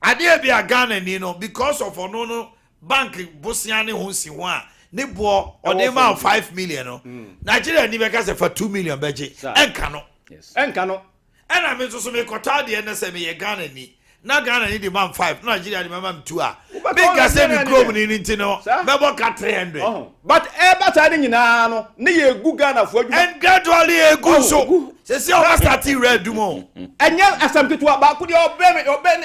ade be a Ghana ni no because of no bank bosiane ho si ho a ne bo odema 5 million no Nigeria ni be ka say for 2 million beje enka no yes enka no And I mean so me kota de na say me ye Ghana ni. Na Ghana ni the man 5, Nigeria the man 2 ah. Make us say the club ni nti no. Me bo ka 300. But better than nyina no. Ne ye gu Ghana fo adwuma. And gradually e gu so. Say say o start red do mo. Enya asam ketua ba ku de obe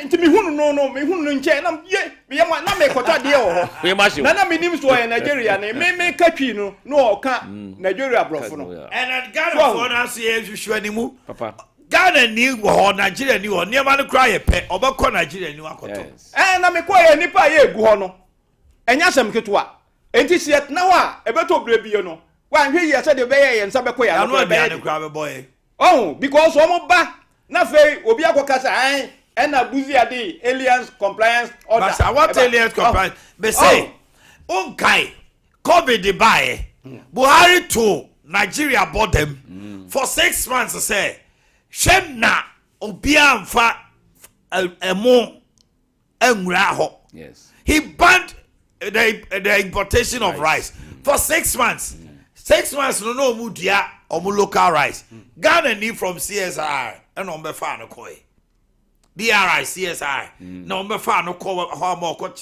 nti me hunu no me hunu nche na ye me na me kota de ho. We mashi. Na me nim so Nigeria na me katwi no no oka Nigeria brofo no. And Ghana for na so ye hwehwe animu. Papa. Ghana ni wo Nigeria ni wo niam no kra ye pe obekọ Nigeria ni wakoto. Na me kwa ye nipa ye egu ho no. Enya asam ketua. Enti siet na wa ebeto brebie no. Wa hwe ye se de be ye nsa be ko ya no be ya no kra be boy. Oh, because omo ba na fe obi akokasa an na buzi ade aliens compliance order. But I want aliens compliance. Be say unkai COVID buy Buhari to Nigeria bought them for 6 months say shem na obi amfa emo enwura ho. Yes. He banned the importation of rice for 6 months. 6 months no mu dia omu local rice. Ghana need from CSI and on befa no koi. BRI CSI. No befa no ko how more ko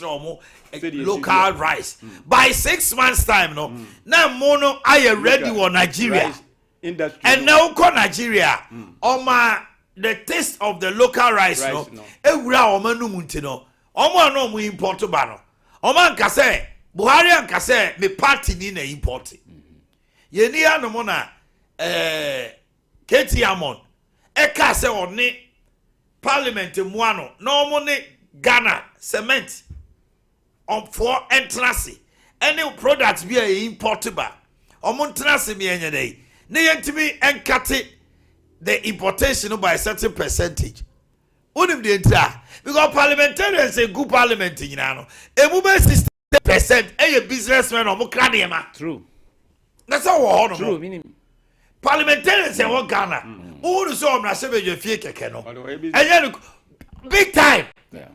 local rice. By 6 months time no. Now mono I ready for Nigeria. Industry. And now ko Nigeria. The taste of the local rice no. Ewura o manu munti no. Omo no mu import ba no. Omo nka say Buhari nka say me party ni na import. Ye ni anomo na Keti Amon eka se oni parliament muano no mo ne Ghana cement on for entrance any products be importable omo entrance me enye dey ne yentimi enkate the importation by a certain percentage unim de entra because parliamentarians say good parliament nyina no emu be 60% eye businessmen omo kra de ma True. That's all. True, meaning parliamentarians in Ghana. Who so na sebe je fie keke no. And big time.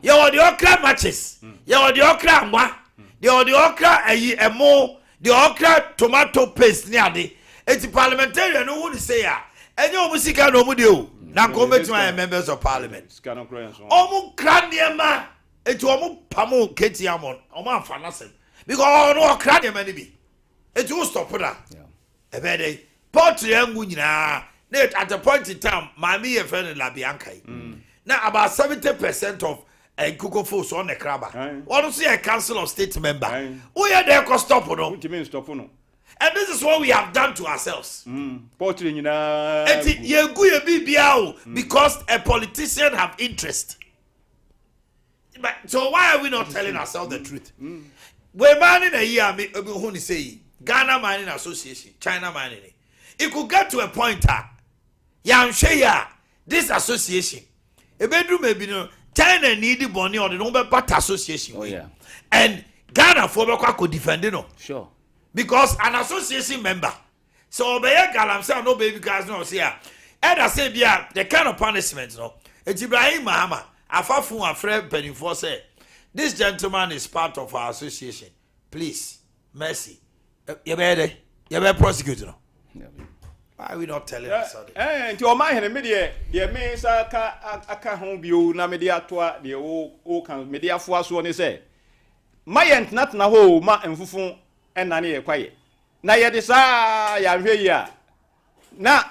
You are the okra matches. You are the okra mwa. You are the okra emo. The okra tomato paste ni ade. Eti parliamentarian no who say ya. Enye omu sika no mu de o. Na come to my members of parliament. Omu kra niema. Eti omu pamo Keti Amon. Omu amfana sem. Because no okra niema ni bi. It will stop that. A very poultry angu nyina. At the point in time, Mami and friend La Bianca. Now about 70% of a Google force on the crabber. What to see a council of state member? We are there to stop no. And this is what we have done to ourselves. Poultry nyina. Because a politician have interest. But so why are we not telling ourselves the truth? We're man in a year, who say Ghana Mining Association, China Mining. It could get to a point this association. A bedroom maybe no China need money or the number but association. Oh yeah. And Ghana for could defend no. Sure. Because an association member. So be Galam say no baby guys no see ya. And I say the kind of punishment no. It's Ibrahim Mahama. Afafu a friend penny for say this gentleman is part of our association. Please, mercy. You better prosecute no. Why are we not telling us all that? Nti Omanhene me de me sa aka ho bio na me de atoa de o kan me de afo aso ne say mayent natna ho ma enfufu enna ne ye kwaye na ye de sa ya hwe yi a na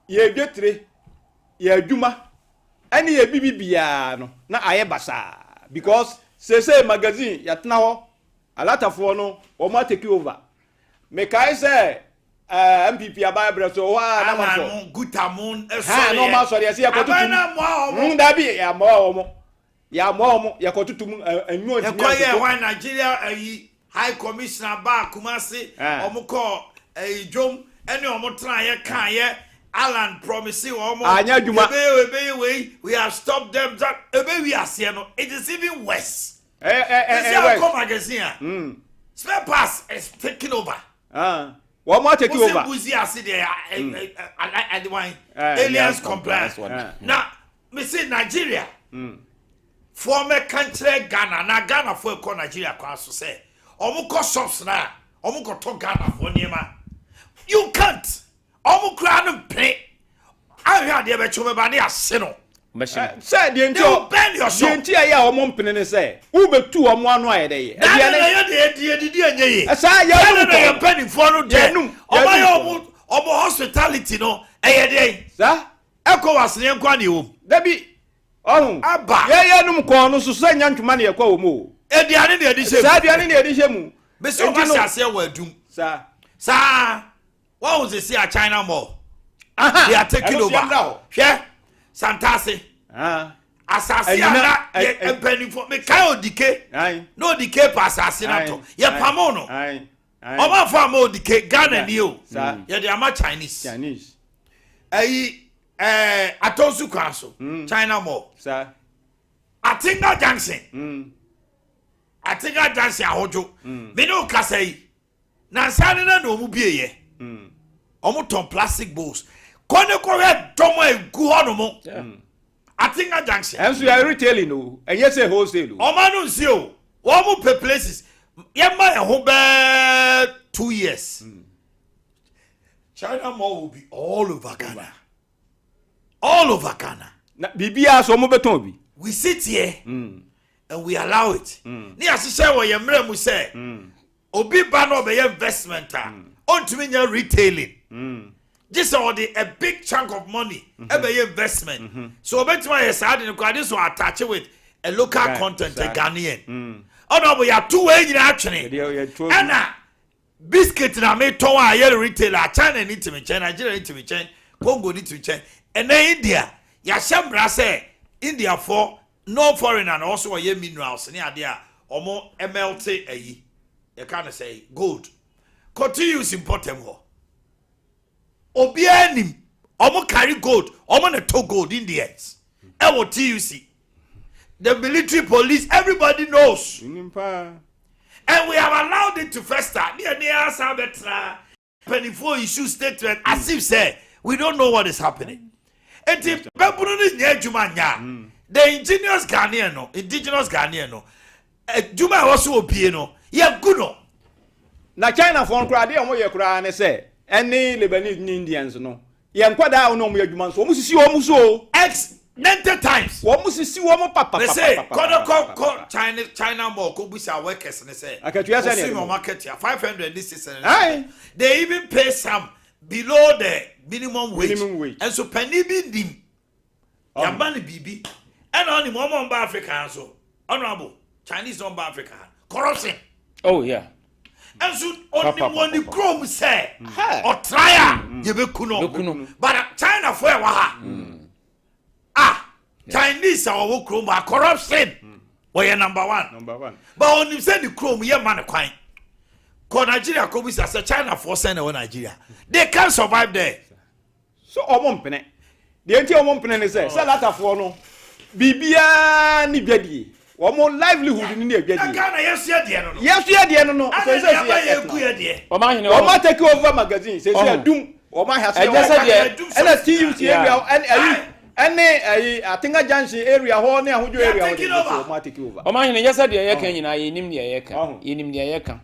ye dwetire ye adwuma ene ye bibibia no na aye basa because say magazine yatna ho alatafo no o ma take over me kai say MPP abaya so wa na ma so gutamun ha no ma so de se yakotutum da bi ya mo yakotutum anwo ntimi yakoye wa Nigeria high commissioner ba Kumasi omuko dwom ene omotran ye kan ye Alan promise omo anya dwuma we have stopped them that we are seeing no it is even worse come magazine spare pass is taking over what more take over buzi ase there and the one aliens compliance now me say Nigeria former country Ghana na Ghana for ko Nigeria kwa so say omo ko shops na omo ko to Ghana for niema you can't omo kra no pay I hear the Chumabani Asino. Say the entire bend your soul. The entire Omonhene say, Uber 2 on 1 way a day. I penny for no denum. Omo hospitality no a day. Sir, Echo was near Quanium. Debbie. Oh, Abba. Yeah, no corner to send young to money a quo moo. Ediani the edition. Sadiani the edition. Mr. Massia were doomed. Sir, what was this here China Mall? They are taking over now. Yeah, Santasi. Assassin, and penny for me. Cow decay. No decay pass assassinato. Yeah, Pamono. Oma farm decay, gun and you. Yeah, they are my Chinese. Atosu Council, China Mall. Sir, I think that dancing. I think I dance ya hojo. Me no kasei. Na sane na no mu bie ye. Omo ton plastic bowls. Kone kore domo egu hono mo. I think I dance. And so you are retailing no. And yes a wholesale. Oma no nsi o. Wo mu pe places. Ye ma e ho be 2 years. China Mall will be all over Ghana. All over Ghana. Na bibia so mo beton bi. We sit here. And we allow it. Ni asise wo ye mre mu say. Obi ba no be investment ontumi nya retailing. This already a big chunk of money e be investment. So obetima ye say ade ko this one attach with a local content a Ghanaian. Ono bo ya two way nyina atwene. Ana biscuit na me ton a ye retailer China ni timi chen Nigeria ni timi chen Congo ni timi chen and then India ya shambra say India for no foreigner and also a minerals near there omo MLT ayi you can't say gold continues important ho obi anim omo carry gold omo na to gold Indians e wo TUC the military police everybody knows and we have allowed it to fester near sabetra 24 issue statement as if say we don't know what is happening and if people ni nyejuma nya the indigenous Ghanaian no Juma also opie no ye good no na China for kra de omo ye kra ne say any Lebanese Indians no ye nkwada no omo adwuma so omo sisi omo so x 90 times omo sisi omo papa they say call China Mall ko busa workers ne say akatuya say no market here 500 this is they even pay some below the minimum wage and so penny bi dim yamba ne bibi and only one by Africa so honorable Chinese don't buy Africa corruption. Oh yeah. And so only one the chrome say or try you be kuno. But China for Chinese are chrome are corruption. We are number one. But when you say the chrome, yeah man quine. Cause Nigeria come as a China for send over Nigeria. They can't survive there. So omompene. The entire omompene say salata for no. Bibia ni biadi. Omo livelihood ni na biadi. Ghana yes ye no. Yes ye de no. So say Omanhene Omo take over magazine. Say dum. Omo has say and a TUC area and I think a junction area ho na ahojo area ho Omo take over. Omanhene yes de ye kan nyina yenim ne ye kan. Yenim ne ye kan.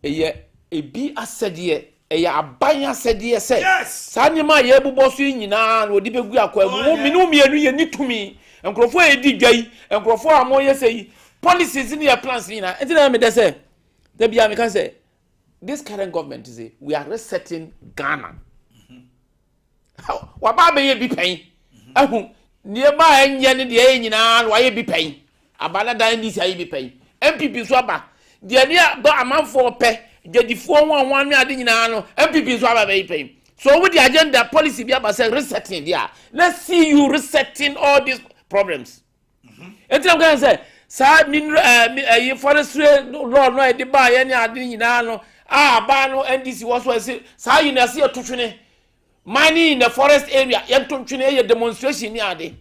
Eye ebi asede eya abanya asede say. Sa nyima ye bobɔ so nyina na odi begu akwa mu minu mienu ye nitumi. Enkrofo edi dwai enkrofo amoye sei policies in your plans na enti na me dey say da bia me can say this current government say we are resetting Ghana wa ba be ye bi pen ahu nie ba enye ne de nyina wa ye bi pen abana dan dis ye bi pen MPP so aba de ne ba amanfo pe dwadifo won me ade nyina no MPP so aba be pen so with the agenda policy be about say resetting there let's see you resetting all these problems. And I'm going to say, sir, forestry law no de buy any adinano. Bano NDC was what say, sir, you see a tuchune mining in the forest area, young tuchune demonstration yard.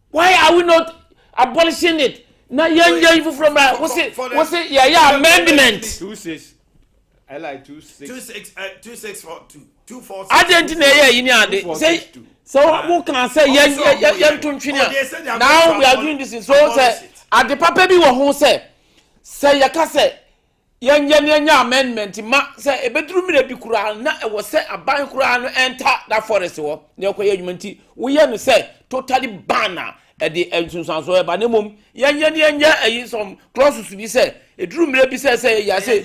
Why are we not abolishing it? Now, young from what's it? Yeah, amendment. 26. I like 26. 246. Argentina, yeah, say. So who can say now we are doing this so say at the papa bi wo ho say yakase yenya amendment ma say ebeduru mire bi kura na e wo say aban kura no enter that forest wo na ekoye adwuma nti wo ye no say totally ban e de ensunsanso e ba ne mom yenya ayi some clauses bi say eduru mire bi say ya say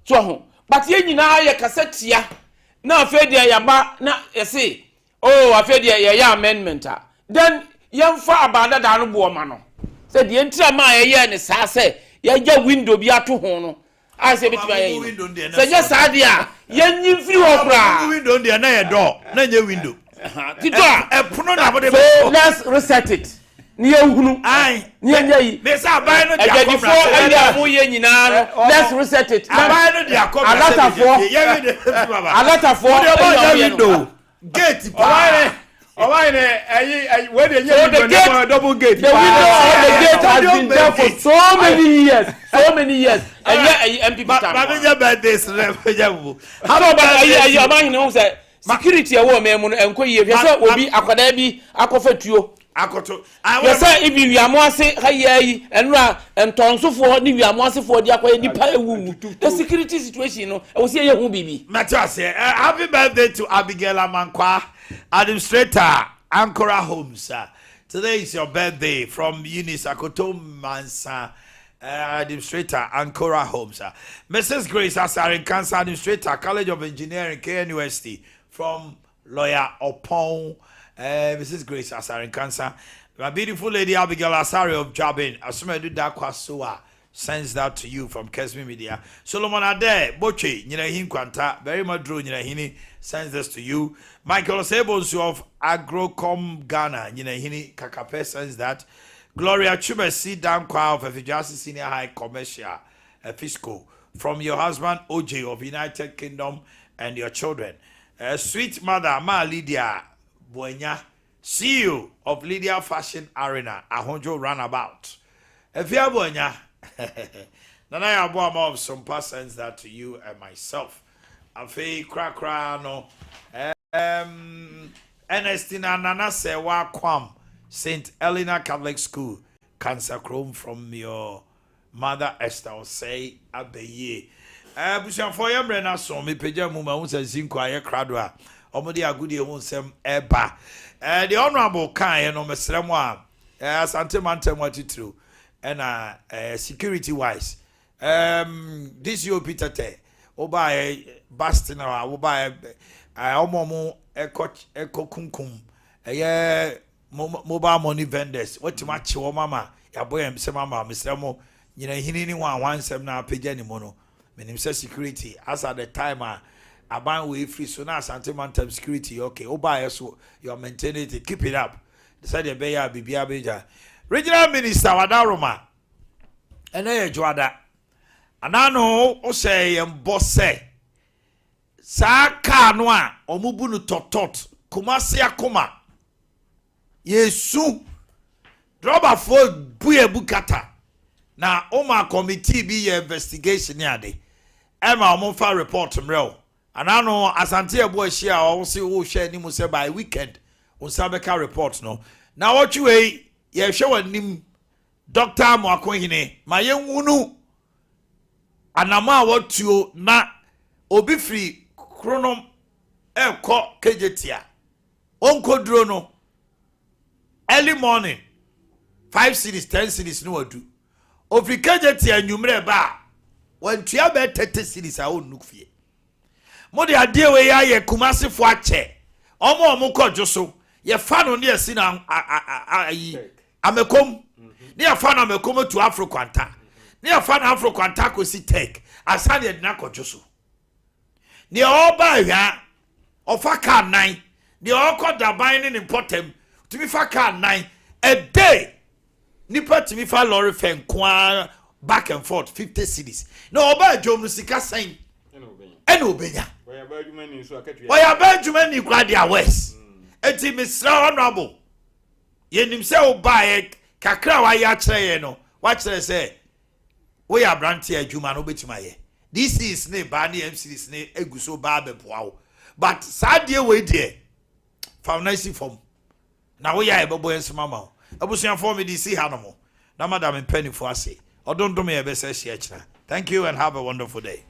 so ho but ye nyina ye kasetia na afi de ya ba na ye say oh afi de ya amendment then yemfa abanda da no bo ma no say de entira ma ye ne sa say ya window bi ato ho no a se bitima ya se nya saade a yanyi firi ho kra window dey na ye door na nya window tito a epono na bode so let's reset it ni ehunu ni anya yi me say aban no dia akobra anya mo ye nyina no let's reset it aban no dia akobra alatafo window gate pa Omanhene where the double gate. The window of the gate has been there for so many years. And people time. How about Omanhene who say security awo me mu enko yie hwe say obi akwada bi akofatuo akoto hwe say ibi wiamo ase hayi enra entonsofo ni wiamo asefo di akoye nipa ewu the security situation no e wo say ye hu bibi Matase happy birthday to Abigail Amankwa, administrator Ankora Homes. Today is your birthday from Eunice Akoto Mansa, administrator Ankora Homes. Mrs. Grace Asarin Cancer, administrator College of Engineering KNUST from lawyer Opon. Mrs. Grace Asarin Cancer. My beautiful lady Abigail Asari of Jabin. Asumedu Dakwasoa sends that to you from Kesmi Media. Solomon Ade Boakye Nyinahin Kwanta very madro Nyinahini sends this to you. Michael Osebonsu of Agrocom Ghana Nyinahini Kakape sends that. Gloria Chubesi Dankwa of Efijasi Senior High Commercial Fiscal from your husband OJ of United Kingdom and your children. Sweet mother Ma Lydia Buenya, CEO of Lydia Fashion Arena Ahonjo Runabout. Efia Buenya Nana Yabuama of Sompa sends that to you and myself. Afe kra no Ernestina Nana Sewa Kwam St. Helena Catholic School Cancer Chrome from your mother Esther say Abeye. Busham for your brena so me peja muma unsa zinko aye krado a omode agudi ewunsem eba. The honorable kan no mesrem a asante mantem watitru and security wise this you Peter te oba bastin na oba omomo eko kunkum mobile money vendors what match wo mama ya boy se mama mesrem nyina hini ni wan sem na peja ni mo no menim say security as at the time aban we free so na asante mantem security okay oba so you are maintaining it, keep it up said the beya bibia beja regional minister wadaroma ene joada anano o say mbose sa ka no a omubu no totot kumase akoma yesu droba fo buye bukata na oma committee bi investigation ni ade ema omonfa report mreo anano asante ebo ahia o se wo hwe ni mu se by weekend unsabeka report no na wotwe ye hwe wanim Dr. Moakohine ma yenwunu anama wotuo na obi free kronom eko kejetia onkodro no early morning 5 cities 10 cities no wadu ofri kejetia nwumre ba wantua be 30 cities a onuk fie mode ade we ya ye kumasefo ache omo kodwo so ye fa no ne asi na amekom ne ya fa na amekom to Afrokwanta ne ya fa na Afrokwanta ko si tech asane de na kodwo so ne oba hwa ofa ka nan ne okoda ban ne importem timi fa ka nan a day nipa timi fa lorry fen kwa back and forth 50 cities no oba jom no sika sen ene obenya oya ba adwuma ni kwa dia west eti misra honorable yenim se oba e kakra wa ya kire ye no wa kire se we ya branti adwuma no betima ye this is ne ba ne MCs ne eguso ba beboawo but sadie we die foundation form na we ya ebebo ensema ma abusuan form di si ha no mo na madam penny fo ase odondom ye be se hia kira Thank you and have a wonderful day.